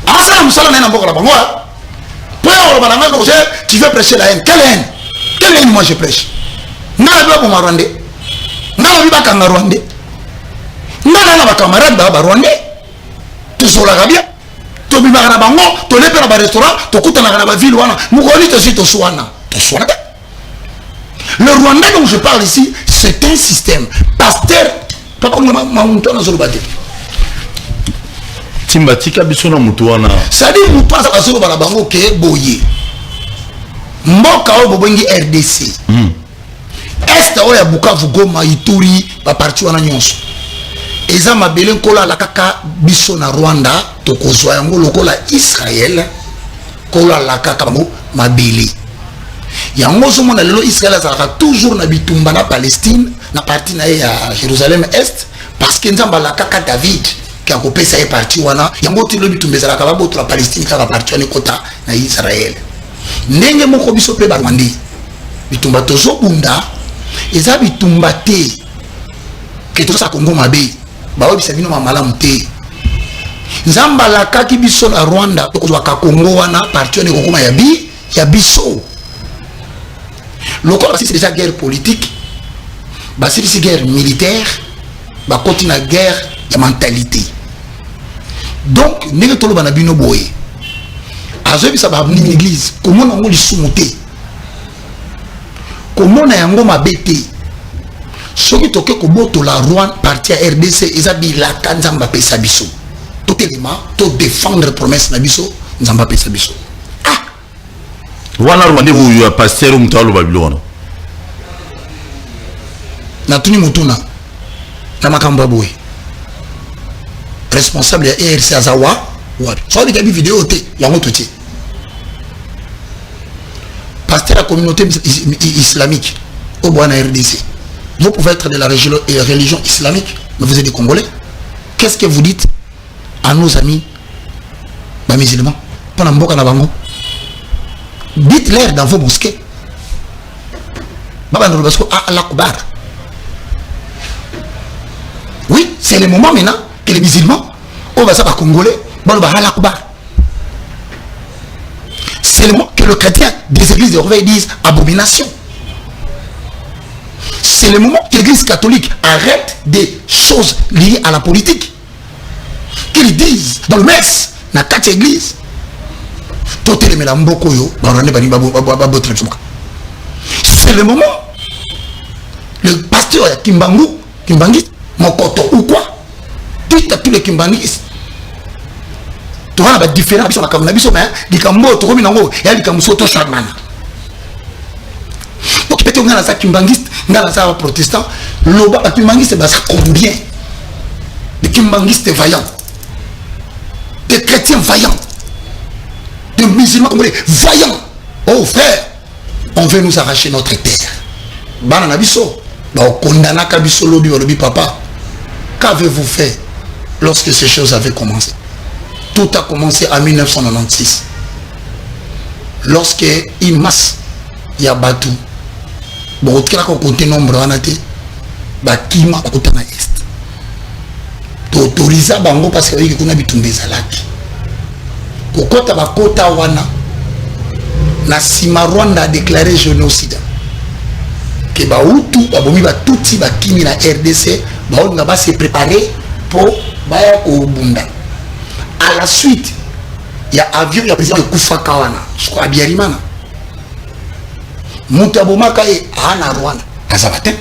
asa musala na mboka la bango pour on va na ngo tu veux prêcher la haine quelle haine moi je prêche na ba pour rwandais na ba kanga rwandais na ba camarade ba rwandais tosolaka bien tobimaka na bango tolepela ba restaurant tokutanaka na ba ville wana mukoli tosi toswana le Rwanda dont je parle ici c'est un système pasteur papa maunto na zolobate timba tika biso na mutu wana sadi mutu asa basolo bala bango ke boye mboka o bobongi RDC est o ya Bukavu Goma Ituri ba parti wana nyonso eza mabele kola la kaka biso na Rwanda tokozwa yango lokola Israël kola la kaka mabele yango somo na lelo Israël azalaka toujours na bitumba na Palestine na partie na ya Jérusalem Est parce que nzamba la kaka David qui a coupé sa partie wana yango tilo bitumba ezalaka baboto la Palestine kaka partie wana kota na Israël ndenge moko biso pe ba Rwanda bitumba tozo bunda eza bitumba te ke to sa Congo mabe bawo bisabino mamalamu te nzamba la kaki biso na Rwanda tokozwa ka Congo wana parti ne kokoma ya biso lokola c'est déjà guerre politique c'est guerre militaire ba koti na guerre ya mentalité donc ndenge tolo bana bino boye azobi sa ba ni église comment on li soumonter comment na yango mabete soki toke ko boto la roi parti à RDC ezabi la kanzamba pesa biso tout élément to défendre promesse na biso nzamba pesa biso wana rendez-vous yo pasteur mutalo babilona na tuni mutuna na makamba boy responsable ya ERC azawa wapi so bi vidéo te yango toti pasteur la communauté islamique au Boana RDC vous pouvez être de la religion islamique mais vous êtes des Congolais. Qu'est-ce que vous dites à nos amis bah, musulmans pendant mboka na bango? Dites-leur dans vos mosquées Baba Ndolobasko Allah Akbar. Oui, c'est le moment maintenant que les musulmans on va savoir Congolais Allah Akbar. C'est le moment que le chrétien des églises de réveil disent abomination. C'est le moment que l'église catholique arrête des choses liées à la politique. Qu'ils disent dans le messe, dans la 4 églises, c'est le moment. Le pasteur Kimbangis, Mokoto ou quoi, dites à tous les Kimbanguistes. Tu vois la différence sur la cannabis, mais les Kambo, tu vois, il y a des Kamsoto Charman. Donc, peut-être que ça Kimbangiste, ça protestant, le Kimbangiste, c'est combien de Kimbangistes vaillants, de chrétiens vaillants, de musulmans congolais vaillants. Oh frère, on veut nous arracher notre terre. Bananabiso, Kabiso Lobi papa, qu'avez-vous fait lorsque ces choses avaient commencé? Tout a commencé en 1996. Lorsque une masse Yabatu, bon, tu as compté nombre en athée, Bakima Kotana Est. Tu autorises Bango parce que tu as bitumbe zalaki. Kokota Bakota Wana, na Sima Rwanda a déclaré génocide. Que Baoutou, Babomi Batouti, Bakimi na RDC, Baout va se préparer pour Baya Obunda. À la suite, il y a avion, il y a président de Koufa Kawana, je crois à Biarimana. Moutabomaka et Ana Rwanda, Azabate.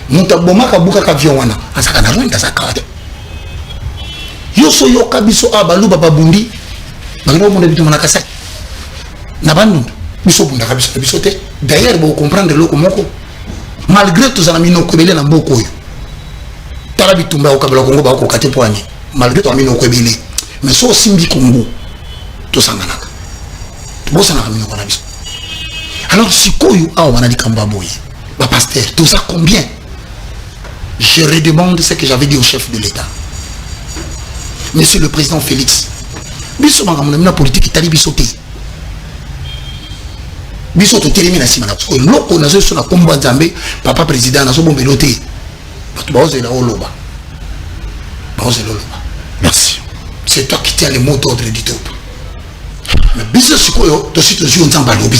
Moutabomaka Bouka Kavionwana, Azakana Rwanda, Azakate. Yoso Yoka Biso Abalou Bababundi, Bagno Monde Bitumanakasa. Nabandu, Biso Bunda Kabiso Bisote. D'ailleurs, vous comprendre le Komoko. Malgré tout ça, nous avons un beaucoup. Tarabitumba au Kabla Congo, Bako Katepoani. Malgré tout, nous avons mais so Simbi Congo, tout ça n'a pas. Alors, si Koyo a on a dit Kambaboy, ma pasteur, tout ça combien? Je redemande ce que j'avais dit au chef de l'État. Monsieur le président Félix, biso la politique est allée bisoter. Biso to télémi na simana. Loko na zo sur la combat Zambé, papa président na zo bombeloté. Batu baoze la oloba. Baoze l'oloba. Merci. C'est toi qui tiens les mots d'ordre du top. Mais biso sikoyo to sito zo nzamba lobi.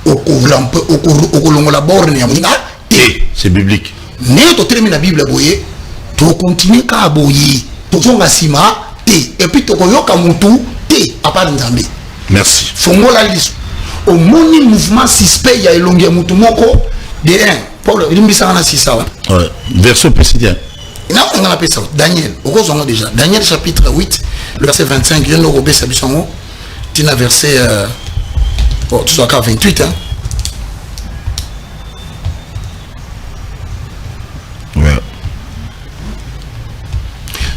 Okolongo la borne ya munga. C'est biblique. Ne to télémi na Bible boye, to continuer ka boye. To zonga sima te et puis to koyoka mutu te à part Nzambe. Merci. Fongo la liste. Au moni mouvement suspect, il y a Elongia Moutumoko de 1. Paul, il me semble que c'est ça. Ouais. Verset précédent. Non, on a appelé ça. Daniel. On a déjà. Daniel chapitre 8, le verset 25. Il y a un robé Sabisongo. Tu as verset. Oh, tu sois qu'à 28. Hein. Ouais.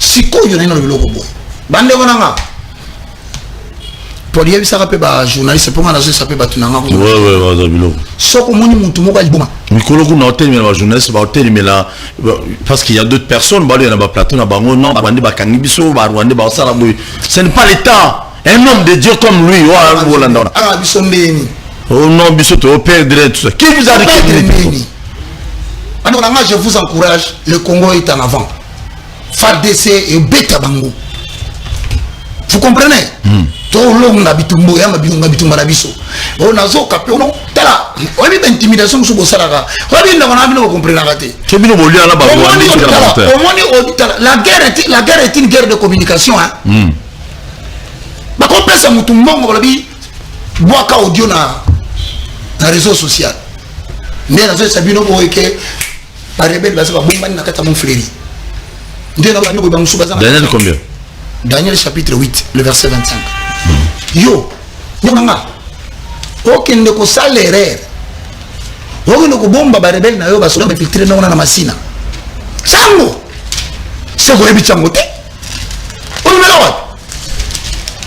Si quoi il y en a dans le logo. Bande Wananga. Pour y ça rappelle bah journaliste pour moi là ça peut battre nanga. Ouais Zabilo. Soko moni mutu moko liboma. Mikolo ku na hôtel mais la journaliste ba hôtel mais là parce qu'il y a d'autres personnes ba na ba plateau na bango non ba bandi ba kangi biso ba rwande ba sala boy. Ce n'est pas l'état. Un homme de Dieu comme lui wa Holanda. Ah biso ndeni. Oh non biso to perdre tout ça. Qui vous a dit? Alors là je vous encourage, le Congo est en avant. FARDC et Beta Bango. Vous comprenez? Tout le monde a bitumbo ya mabinga bitumba na biso. On a zo kapé non tala. On a intimidation sur Bosalaga. On a bien comprendre la té. Que bino bolia la ba la guerre est une guerre de communication hein. bakopesa mutu mbongo balobi bwaka audio na réseau social nde nazoyesa bino boye ke barebele baza babombani na kati ya monfleri nde na bino boye bamosusu baza Daniel combien? Daniel chapitre 8 le verset 25 yo nyonanga okende kosala erreur okende kobomba barebele na yo basoda bafiltre nango na masina sango se koyebi chango te olumela wapi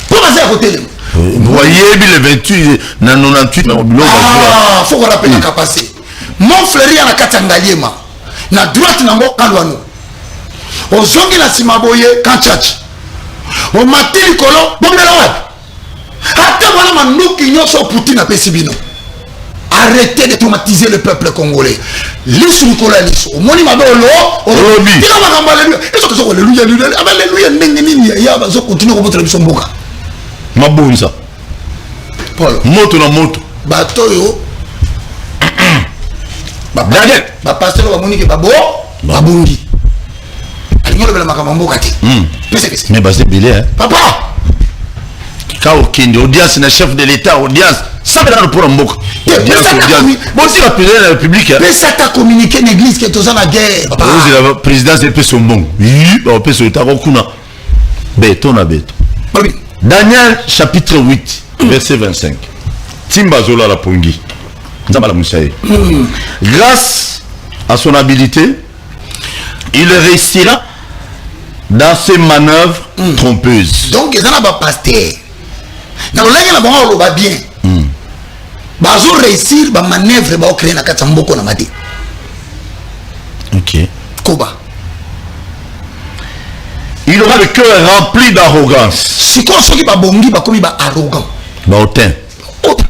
po baza ya kotelema voyez le 28 na 98 na bilo ah faut qu'on rappelle ka passé mon frère ya na kati ngaliema na droite nango kalwano ozongi na sima boye kan church o matili kolo bomela wapi ata wana manduki nyoso Poutine apesi bino. Arrêtez de traumatiser le peuple congolais. Lisu Nicolas Lisu. Moni mabolo. Olobi. Tika makamba alléluia. Est-ce que c'est alléluia alléluia. Alléluia ndenge nini ya bazo continuer ko botre biso mboka. Mabunza. Paul. Moto na moto. Bato yo. Daniel. Ba pasteur ba moni ke babo. Babungi. Alinyo le bela makamba mboka te. Mais basé bilé hein. Papa. Kao kindi audience na chef de l'état audience. Ça va dans pour mboka. Bon si la présidence de la République. Mais ça t'a communiqué l'église qui est aux la guerre. Papa. La présidence elle peut son bon. Oui, on peut se ta kuna. Béton à béton. Daniel chapitre 8 verset 25. Timba zola la pongi. Nzabala Moussaï. Grâce à son habileté, il réussira dans ses manœuvres trompeuses. Donc ils ont un pasteur. Dans le monde on va bien. Bazo réussir ba manœuvre ba créer na kati mboko na madi. OK. Koba. Il aura le cœur rempli d'arrogance. Si quoi ce qui ba bongi ba komi ba arrogant. Ba hautain.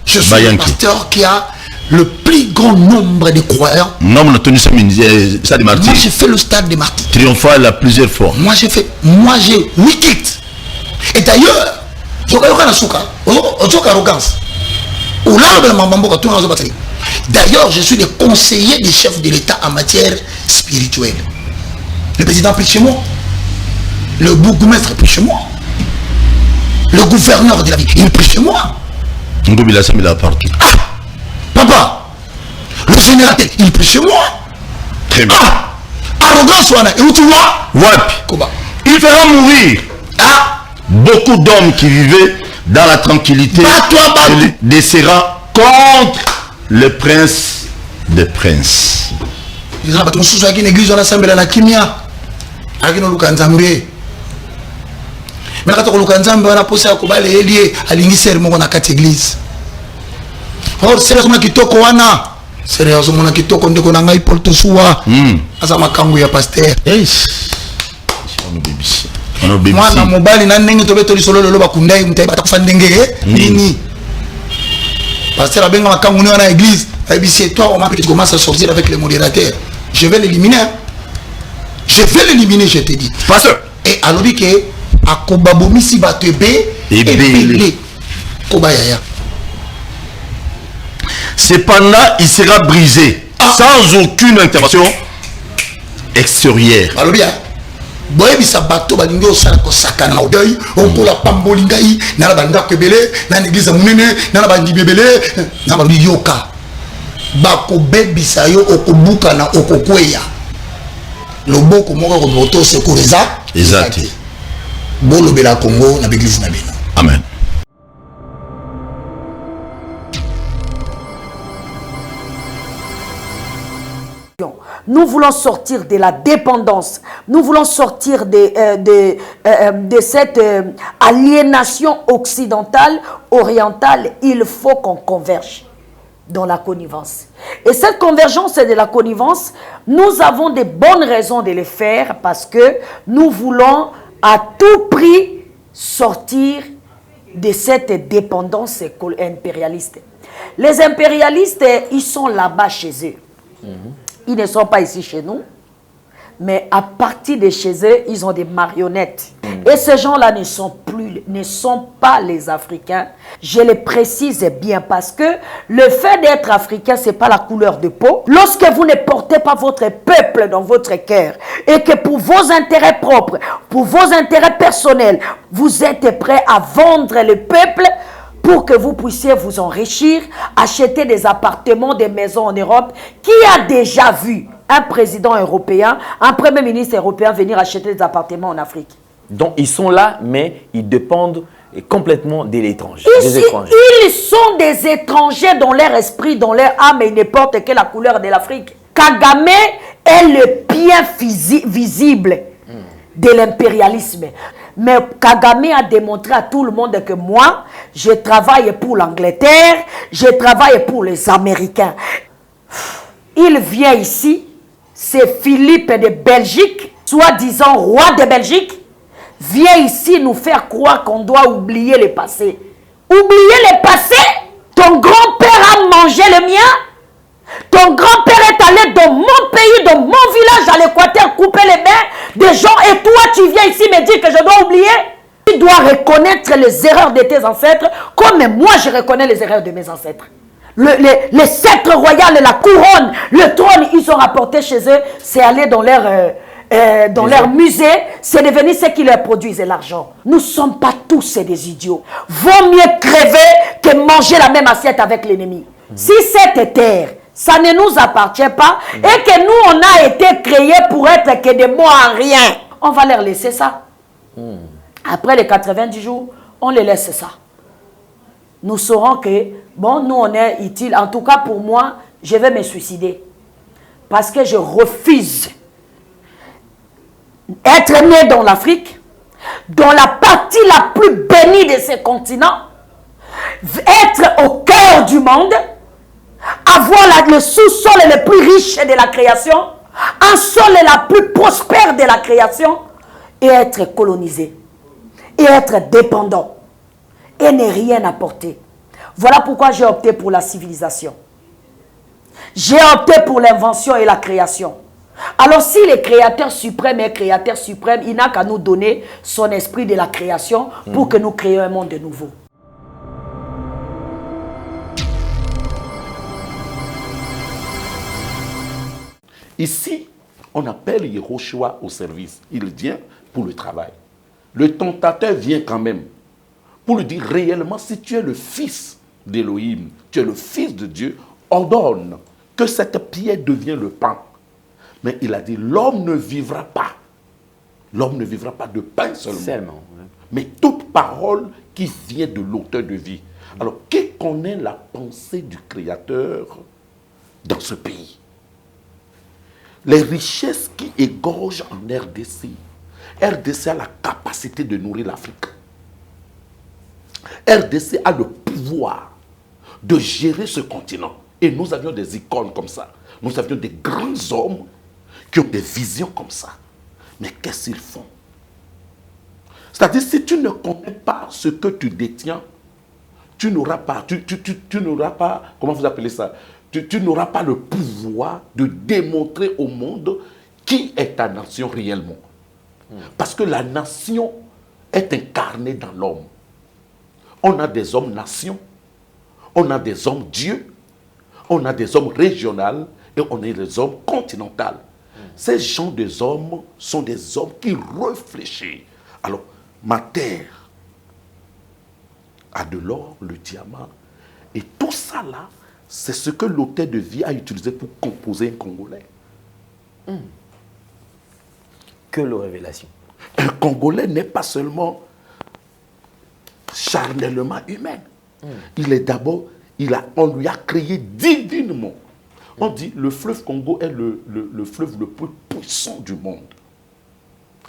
Je suis un pasteur qui a le plus grand nombre de croyants. Non, on a tenu ça des martyrs. Moi j'ai fait le stade des martyrs. Triomphal à plusieurs fois. Moi j'ai 8 titres. Et d'ailleurs, je crois na souka. Ozoka arrogance. D'ailleurs, je suis le conseiller des chefs de l'État en matière spirituelle. Le président prie chez moi. Le bourgmestre prie chez moi. Le gouverneur de la ville, il prie chez moi. Partout. Ah, papa, le général, il prie chez moi. Très bien. Ah, arrogance, et où tu vois? Ouais. Il fera mourir beaucoup d'hommes qui vivaient dans la tranquillité, il décidera contre le prince des princes. Ils ont battu une église dans l'assemblée de la Kimia. Agino Lukanzambe. Mais quand on Lukanzambe, on a posé à Koba les liés à l'inition de la église. Or, sérieusement, qui toko wana. Sérieusement, qui toko ndeko nangai porte soua. Azama kangu ya pasteur. Moi na mobali na ndenge to beto lisolo lelo bakundai mtai batakufa ndenge nini pasteur abenga makangu na église c'est toi on m'a dit commence à sortir avec les modérateurs je vais l'éliminer je te dis pasteur et alobi ke akobabomisi bato ebele kobayaya cependant il sera brisé sans aucune intervention extérieure. alobi boyebisa bato balingi osala kosakana odeuil okola pamboli ngai na bandako ebele na église monene na bandi bebele na balobi yoka bakobebisa yo okobuka na okokweya loboko moko koboto sekureza ezati bolobela Congo na église na bino. Amen. Nous voulons sortir de la dépendance. Nous voulons sortir de cette aliénation occidentale, orientale. Il faut qu'on converge dans la connivence. Et cette convergence de la connivence, nous avons de bonnes raisons de le faire parce que nous voulons à tout prix sortir de cette dépendance impérialiste. Les impérialistes, ils sont là-bas chez eux. Ils ne sont pas ici chez nous, mais à partir de chez eux, ils ont des marionnettes. Et ces gens-là ne sont pas les Africains. Je le précise bien parce que le fait d'être africain, ce n'est pas la couleur de peau. Lorsque vous ne portez pas votre peuple peuple dans votre cœur et que pour vos intérêts propres, pour vos intérêts personnels, vous êtes prêts à vendre le peuple pour que vous puissiez vous enrichir, acheter des appartements, des maisons en Europe. Qui a déjà vu un président européen, un premier ministre européen venir acheter des appartements en Afrique? Donc ils sont là, mais ils dépendent complètement de l'étranger. Ils sont des étrangers dans leur esprit, dans leur âme et n'importe quelle la couleur de l'Afrique. Kagame est le bien visible de l'impérialisme. Mais Kagame a démontré à tout le monde que moi, je travaille pour l'Angleterre, je travaille pour les Américains. Il vient ici, c'est Philippe de Belgique, soi-disant roi de Belgique, vient ici nous faire croire qu'on doit oublier le passé. Oublier le passé? Ton grand-père a mangé le mien? Ton grand-père est allé dans mon pays, dans mon village, à l'Équateur, couper les mains des gens, et toi tu viens ici me dire que je dois oublier? Tu dois reconnaître les erreurs de tes ancêtres, comme moi je reconnais les erreurs de mes ancêtres. Le sceptre royal, la couronne, le trône, ils ont rapporté chez eux, c'est aller dans leur musée, c'est devenu ce qui leur produisait l'argent. Nous ne sommes pas tous des idiots. Vaut mieux crever que manger la même assiette avec l'ennemi. Si cette terre, ça ne nous appartient pas, et que nous, on a été créés pour être que des mots en rien, on va leur laisser ça. Après les 90 jours, on les laisse ça. Nous saurons que, bon, nous, on est utile. En tout cas, pour moi, je vais me suicider. Parce que je refuse être né dans l'Afrique, dans la partie la plus bénie de ce continent, être au cœur du monde, avoir le sous-sol le plus riche de la création, un sol la plus prospère de la création, et être colonisé, et être dépendant, et ne rien apporter. Voilà pourquoi j'ai opté pour la civilisation. J'ai opté pour l'invention et la création. Alors si le créateur suprême est créateur suprême, il n'a qu'à nous donner son esprit de la création pour que nous créions un monde nouveau. Ici, on appelle Yehoshua au service. Il vient pour le travail. Le tentateur vient quand même pour lui dire réellement, si tu es le fils d'Élohim, tu es le fils de Dieu, ordonne que cette pierre devienne le pain. Mais il a dit, l'homme ne vivra pas. L'homme ne vivra pas de pain seulement. Mais toute parole qui vient de l'auteur de vie. Alors, qu'est-ce qu'on est la pensée du Créateur dans ce pays? Les richesses qui égorgent en RDC. RDC a la capacité de nourrir l'Afrique. RDC a le pouvoir de gérer ce continent. Et nous avions des icônes comme ça. Nous avions des grands hommes qui ont des visions comme ça. Mais qu'est-ce qu'ils font? C'est-à-dire, si tu ne connais pas ce que tu détiens, tu n'auras pas, tu n'auras pas, comment vous appelez ça? Tu n'auras pas le pouvoir de démontrer au monde qui est ta nation réellement. Parce que la nation est incarnée dans l'homme. On a des hommes nations, on a des hommes dieux, on a des hommes régionaux et on a des hommes continentaux. Ces gens des hommes sont des hommes qui réfléchissent. Alors, ma terre a de l'or, le diamant, et tout ça là, c'est ce que l'auteur de vie a utilisé pour composer un Congolais. Quelle révélation. Un Congolais n'est pas seulement charnellement humain. Il est d'abord, on lui a créé divinement. On dit le fleuve Congo est le fleuve le plus puissant du monde.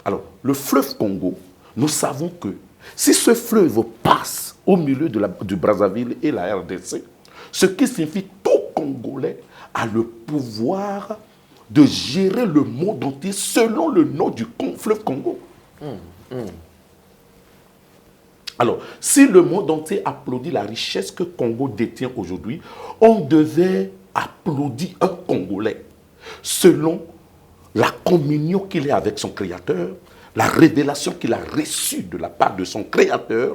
Alors, le fleuve Congo, nous savons que si ce fleuve passe au milieu du Brazzaville et la RDC, ce qui signifie tout Congolais a le pouvoir de gérer le monde entier selon le nom du fleuve Congo. Alors, si le monde entier applaudit la richesse que Congo détient aujourd'hui, on devait applaudir un Congolais selon la communion qu'il a avec son Créateur, la révélation qu'il a reçue de la part de son Créateur,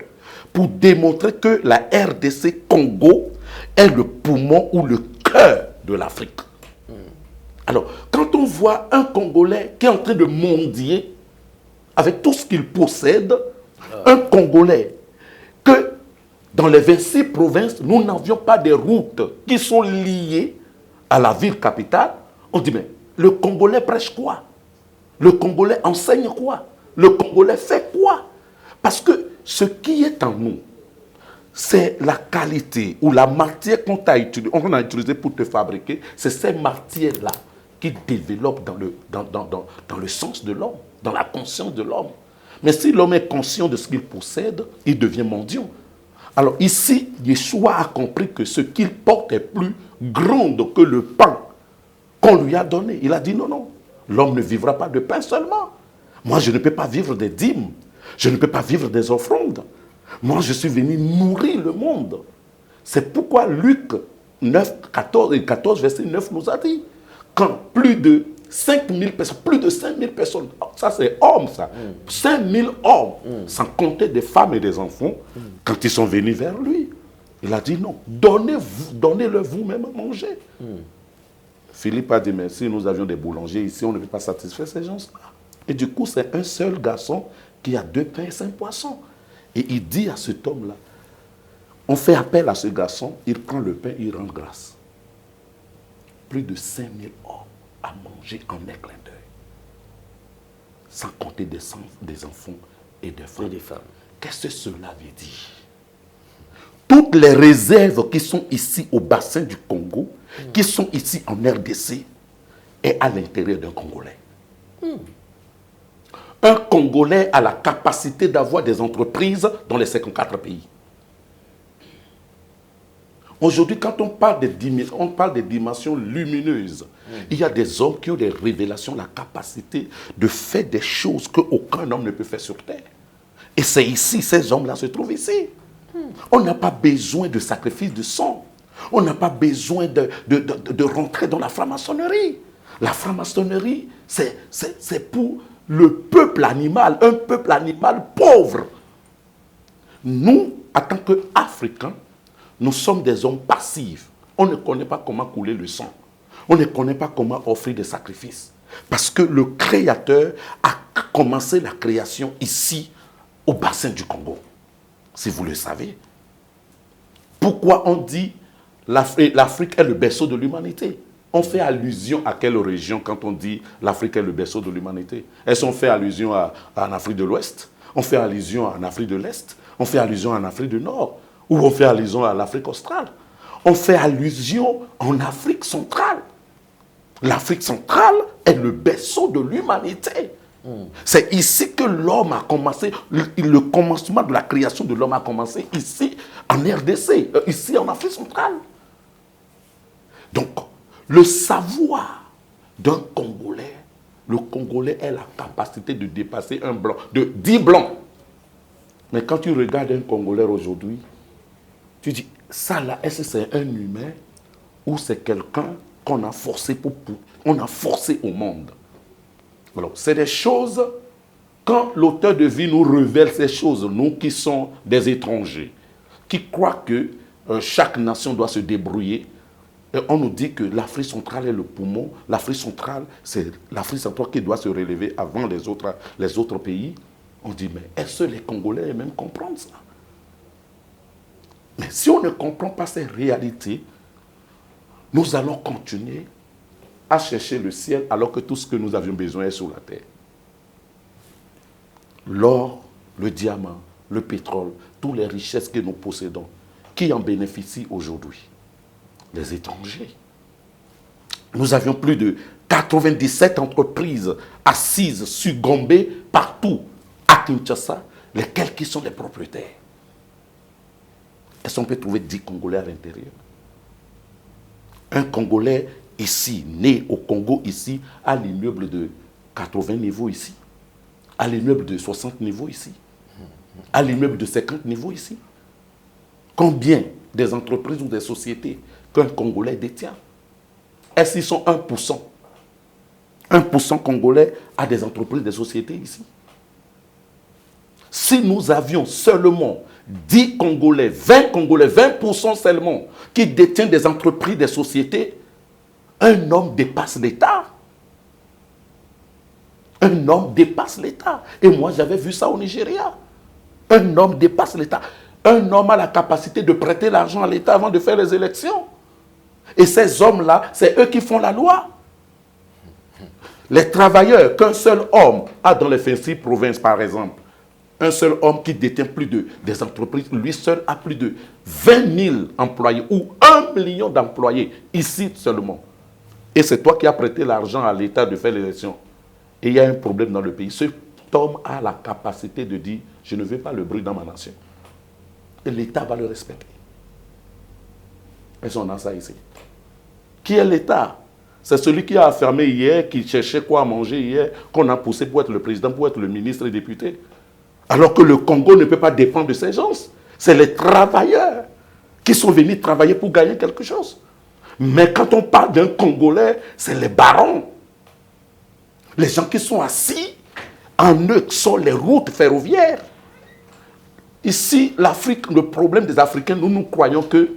pour démontrer que la RDC Congo est le poumon ou le cœur de l'Afrique. Alors, quand on voit un Congolais qui est en train de mendier avec tout ce qu'il possède, un Congolais que dans les 26 provinces, nous n'avions pas de routes qui sont liées à la ville capitale, on dit, mais le Congolais prêche quoi? Le Congolais enseigne quoi? Le Congolais fait quoi? Parce que ce qui est en nous, c'est la qualité ou la matière qu'on a utilisée pour te fabriquer, c'est ces matières-là qui développent dans le sens de l'homme, dans la conscience de l'homme. Mais si l'homme est conscient de ce qu'il possède, il devient mendiant. Alors ici, Yeshua a compris que ce qu'il porte est plus grand que le pain qu'on lui a donné. Il a dit non, non, l'homme ne vivra pas de pain seulement. Moi, je ne peux pas vivre des dîmes. Je ne peux pas vivre des offrandes. Moi, je suis venu nourrir le monde. C'est pourquoi Luc 9, 14, verset 9 nous a dit, quand plus de 5000 personnes, ça c'est hommes ça, 5000 hommes, sans compter des femmes et des enfants, quand ils sont venus vers lui, il a dit non, donnez-le vous-même à manger. Philippe a dit, mais si nous avions des boulangers ici, on ne peut pas satisfaire ces gens-là. Et du coup, c'est un seul garçon qui a 2 pains et 5 poissons. Et il dit à cet homme-là, on fait appel à ce garçon, il prend le pain, il rend grâce. Plus de 5000 hommes à manger en un clin d'œil. Sans compter des enfants et des femmes. Qu'est-ce que cela veut dire? Toutes les réserves qui sont ici au bassin du Congo, qui sont ici en RDC, et à l'intérieur d'un Congolais. Un Congolais a la capacité d'avoir des entreprises dans les 54 pays. Aujourd'hui, quand on parle des dimensions lumineuses, il y a des hommes qui ont des révélations, la capacité de faire des choses qu'aucun homme ne peut faire sur terre. Et c'est ici, ces hommes-là se trouvent ici. On n'a pas besoin de sacrifice de sang. On n'a pas besoin de rentrer dans la franc-maçonnerie. La franc-maçonnerie, c'est pour le peuple animal, un peuple animal pauvre. Nous, en tant qu'Africains, nous sommes des hommes passifs. On ne connaît pas comment couler le sang. On ne connaît pas comment offrir des sacrifices. Parce que le Créateur a commencé la création ici, au bassin du Congo. Si vous le savez. Pourquoi on dit l'Afrique est le berceau de l'humanité? On fait allusion à quelle région quand on dit l'Afrique est le berceau de l'humanité? Est-ce qu'on fait allusion en Afrique de l'Ouest? On fait allusion en Afrique de l'Est? On fait allusion en Afrique du Nord? Ou on fait allusion à l'Afrique australe? On fait allusion en Afrique centrale. L'Afrique centrale est le berceau de l'humanité. C'est ici que l'homme a commencé, le commencement de la création de l'homme a commencé ici en RDC, ici en Afrique centrale. Donc, le savoir d'un Congolais, le Congolais a la capacité de dépasser un blanc, de 10 blancs. Mais quand tu regardes un Congolais aujourd'hui, tu dis, ça là, est-ce que c'est un humain ou c'est quelqu'un qu'on a forcé on a forcé au monde? Alors, c'est des choses, quand l'auteur de vie nous révèle ces choses, nous qui sommes des étrangers, qui croient que chaque nation doit se débrouiller, et on nous dit que l'Afrique centrale est le poumon, l'Afrique centrale, c'est l'Afrique centrale qui doit se relever avant les autres pays. On dit, mais est-ce que les Congolais même comprennent ça? Mais si on ne comprend pas ces réalités, nous allons continuer à chercher le ciel alors que tout ce que nous avions besoin est sur la terre. L'or, le diamant, le pétrole, toutes les richesses que nous possédons, qui en bénéficient aujourd'hui? Les étrangers. Nous avions plus de 97 entreprises assises sur Gombe, partout, à Kinshasa, lesquelles qui sont les propriétaires. Est-ce qu'on peut trouver 10 Congolais à l'intérieur? Un Congolais ici, né au Congo ici, a l'immeuble de 80 niveaux ici, a l'immeuble de 60 niveaux ici, a l'immeuble de 50 niveaux ici. Combien des entreprises ou des sociétés qu'un Congolais détient? Est-ce qu'ils sont 1%? 1% Congolais a des entreprises, des sociétés ici. Si nous avions seulement 10 Congolais, 20 Congolais, 20% seulement, qui détiennent des entreprises, des sociétés, Un homme dépasse l'État. Un homme dépasse l'État. Et moi, j'avais vu ça au Nigeria. Un homme dépasse l'État. Un homme a la capacité de prêter l'argent à l'État avant de faire les élections. Et ces hommes-là, c'est eux qui font la loi. Les travailleurs qu'un seul homme a dans les 26 provinces, par exemple, un seul homme qui détient plus des entreprises, lui seul a plus de 20 000 employés ou 1 million d'employés, ici seulement. Et c'est toi qui as prêté l'argent à l'État de faire l'élection. Et il y a un problème dans le pays. Cet homme a la capacité de dire, je ne veux pas le bruit dans ma nation. Et l'État va le respecter. Est-ce qu'on a ça ici? Qui est l'État? C'est celui qui a affirmé hier, qui cherchait quoi à manger hier, qu'on a poussé pour être le président, pour être le ministre et député. Alors que le Congo ne peut pas dépendre de ces gens. C'est les travailleurs qui sont venus travailler pour gagner quelque chose. Mais quand on parle d'un Congolais, c'est les barons. Les gens qui sont assis, en eux sont les routes ferroviaires. Ici, l'Afrique, le problème des Africains, nous croyons que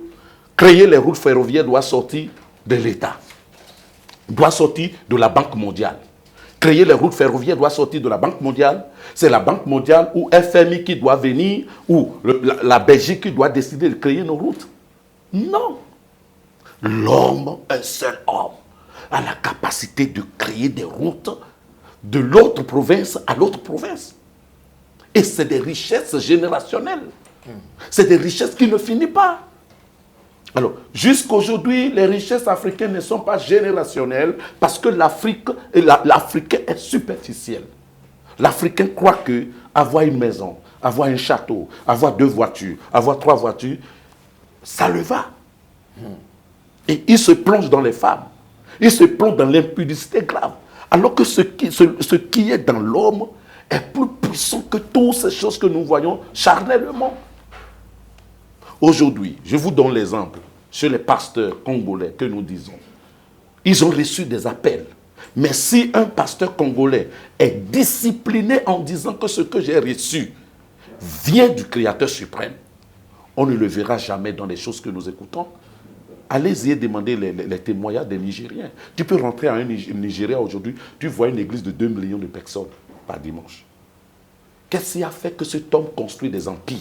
créer les routes ferroviaires doit sortir de l'État, doit sortir de la Banque mondiale. Créer les routes ferroviaires doit sortir de la Banque mondiale. C'est la Banque mondiale ou FMI qui doit venir, ou la Belgique qui doit décider de créer nos routes. Non. L'homme, un seul homme, a la capacité de créer des routes de l'autre province à l'autre province. Et c'est des richesses générationnelles. C'est des richesses qui ne finissent pas. Alors, jusqu'aujourd'hui, les richesses africaines ne sont pas générationnelles parce que l'Africain est superficiel. L'Africain croit que avoir une maison, avoir un château, avoir 2 voitures, avoir 3 voitures, ça le va. Et il se plonge dans les femmes. Il se plonge dans l'impudicité grave. Alors que ce qui est dans l'homme est plus puissant que toutes ces choses que nous voyons charnellement. Aujourd'hui, je vous donne l'exemple chez les pasteurs congolais que nous disons. Ils ont reçu des appels. Mais si un pasteur congolais est discipliné en disant que ce que j'ai reçu vient du Créateur suprême, on ne le verra jamais dans les choses que nous écoutons. Allez-y et demandez les témoignages des Nigériens. Tu peux rentrer à un Nigeria aujourd'hui, tu vois une église de 2 millions de personnes par dimanche. Qu'est-ce qui a fait que cet homme construit des empires?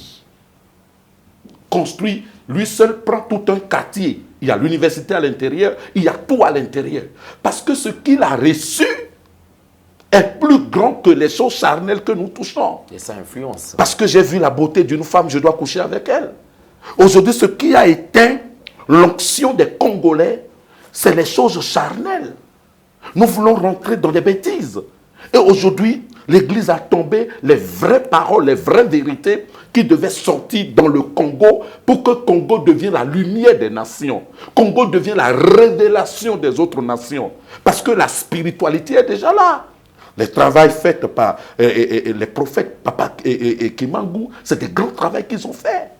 Construit, lui seul prend tout un quartier. Il y a l'université à l'intérieur, il y a tout à l'intérieur. Parce que ce qu'il a reçu est plus grand que les choses charnelles que nous touchons. Et ça influence. Parce que j'ai vu la beauté d'une femme, je dois coucher avec elle. Aujourd'hui, ce qui a éteint l'onction des Congolais, c'est les choses charnelles. Nous voulons rentrer dans des bêtises. Et aujourd'hui, l'Église a tombé les vraies paroles, les vraies vérités qui devaient sortir dans le Congo pour que Congo devienne la lumière des nations. Congo devienne la révélation des autres nations. Parce que la spiritualité est déjà là. Les travaux faits par les prophètes Papa et Kimangou, c'est des grands travaux qu'ils ont faits.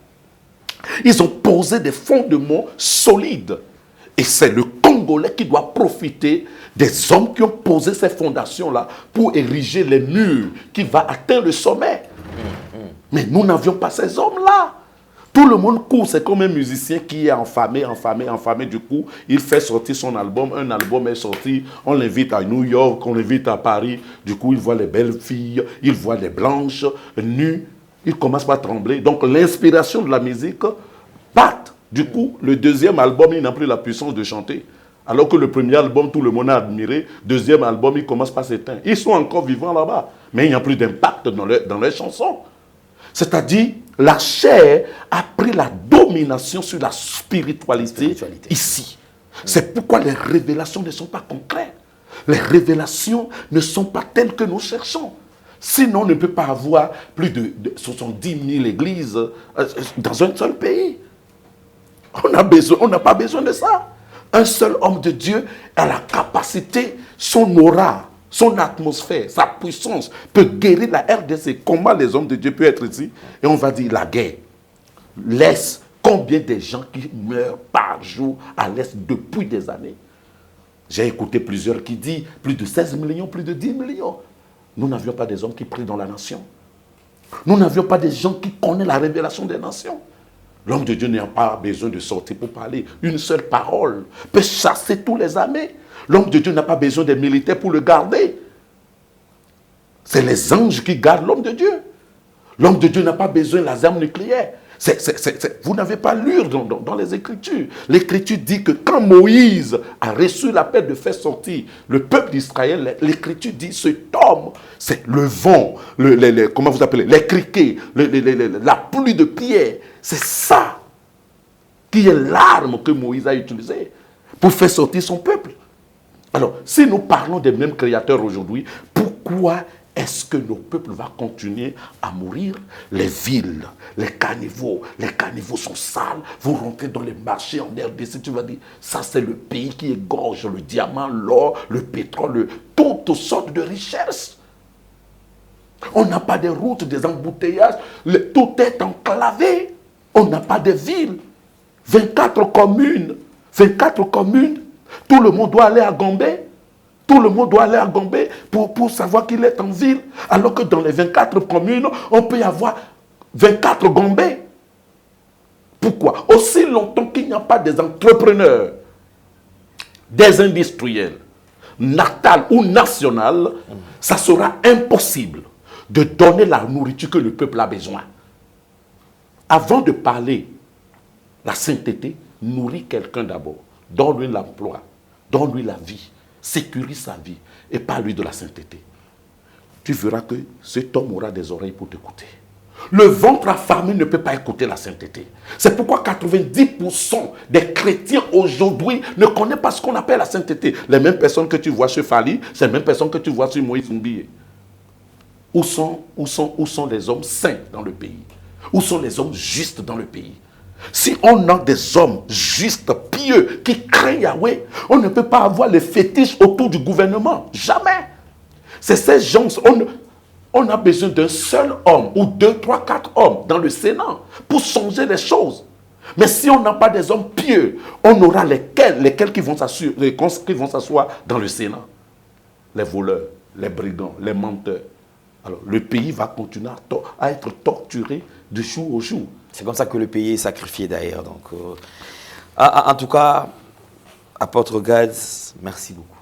Ils ont posé des fondements solides. Et c'est le Congolais qui doit profiter des hommes qui ont posé ces fondations-là pour ériger les murs qui vont atteindre le sommet. Mais nous n'avions pas ces hommes-là. Tout le monde court, c'est comme un musicien qui est enfamé. Du coup, il fait sortir son album. Un album est sorti, on l'invite à New York, on l'invite à Paris. Du coup, il voit les belles filles, il voit les blanches, nues. Il commence par trembler. Donc, l'inspiration de la musique part. Du coup, le deuxième album, il n'a plus la puissance de chanter. Alors que le premier album, tout le monde a admiré. Deuxième album, il commence par s'éteindre. Ils sont encore vivants là-bas. Mais il n'y a plus d'impact dans leurs chansons. C'est-à-dire, la chair a pris la domination sur la spiritualité. Ici. C'est pourquoi les révélations ne sont pas concrètes. Les révélations ne sont pas telles que nous cherchons. Sinon, on ne peut pas avoir plus de 70 000 églises dans un seul pays. On n'a pas besoin de ça. Un seul homme de Dieu a la capacité, son aura, son atmosphère, sa puissance peut guérir la RDC. Comment les hommes de Dieu peuvent être ici? Et on va dire la guerre. Laisse combien de gens qui meurent par jour à l'Est depuis des années. J'ai écouté plusieurs qui disent plus de 16 millions, plus de 10 millions. Nous n'avions pas des hommes qui prient dans la nation. Nous n'avions pas des gens qui connaissent la révélation des nations. L'homme de Dieu n'a pas besoin de sortir pour parler. Une seule parole peut chasser tous les armées. L'homme de Dieu n'a pas besoin des militaires pour le garder. C'est les anges qui gardent l'homme de Dieu. L'homme de Dieu n'a pas besoin des armes nucléaires. Vous n'avez pas lu dans les Écritures. L'Écriture dit que quand Moïse a reçu l'appel de faire sortir le peuple d'Israël, l'Écriture dit cet homme, c'est le vent, comment vous appelez, les criquets, la pluie de pierre. C'est ça qui est l'arme que Moïse a utilisée pour faire sortir son peuple. Alors, si nous parlons des mêmes créateurs aujourd'hui, pourquoi est-ce que nos peuples vont continuer à mourir? Les villes, les caniveaux sont sales. Vous rentrez dans les marchés en RDC, tu vas dire, ça c'est le pays qui égorge le diamant, l'or, le pétrole, toutes sortes de richesses. On n'a pas de routes, des embouteillages, tout est enclavé. On n'a pas de villes. 24 communes, tout le monde doit aller à Gombe. Tout le monde doit aller à Gombe pour savoir qu'il est en ville. Alors que dans les 24 communes, on peut y avoir 24 Gombe. Pourquoi? Aussi longtemps qu'il n'y a pas des entrepreneurs, des industriels, natal ou national, ça sera impossible de donner la nourriture que le peuple a besoin. Avant de parler la sainteté, nourrit quelqu'un d'abord. Donne-lui l'emploi, donne-lui la vie. Sécurise sa vie et parle-lui de la sainteté. Tu verras que cet homme aura des oreilles pour t'écouter. Le ventre affamé ne peut pas écouter la sainteté. C'est pourquoi 90% des chrétiens aujourd'hui ne connaissent pas ce qu'on appelle la sainteté. Les mêmes personnes que tu vois sur Fali, c'est les mêmes personnes que tu vois sur Moïse Mbié. Où sont les hommes saints dans le pays? Où sont les hommes justes dans le pays? Si on a des hommes justes, pieux, qui craignent Yahweh, on ne peut pas avoir les fétiches autour du gouvernement. Jamais. C'est ces gens, on a besoin d'un seul homme, ou 2, 3, 4 hommes dans le Sénat pour changer les choses. Mais si on n'a pas des hommes pieux, on aura lesquels qui vont s'asseoir dans le Sénat? Les voleurs, les brigands, les menteurs. Alors, le pays va continuer à être torturé de jour au jour. C'est comme ça que le pays est sacrifié d'ailleurs. Donc, en tout cas, apôtre Gads, merci beaucoup.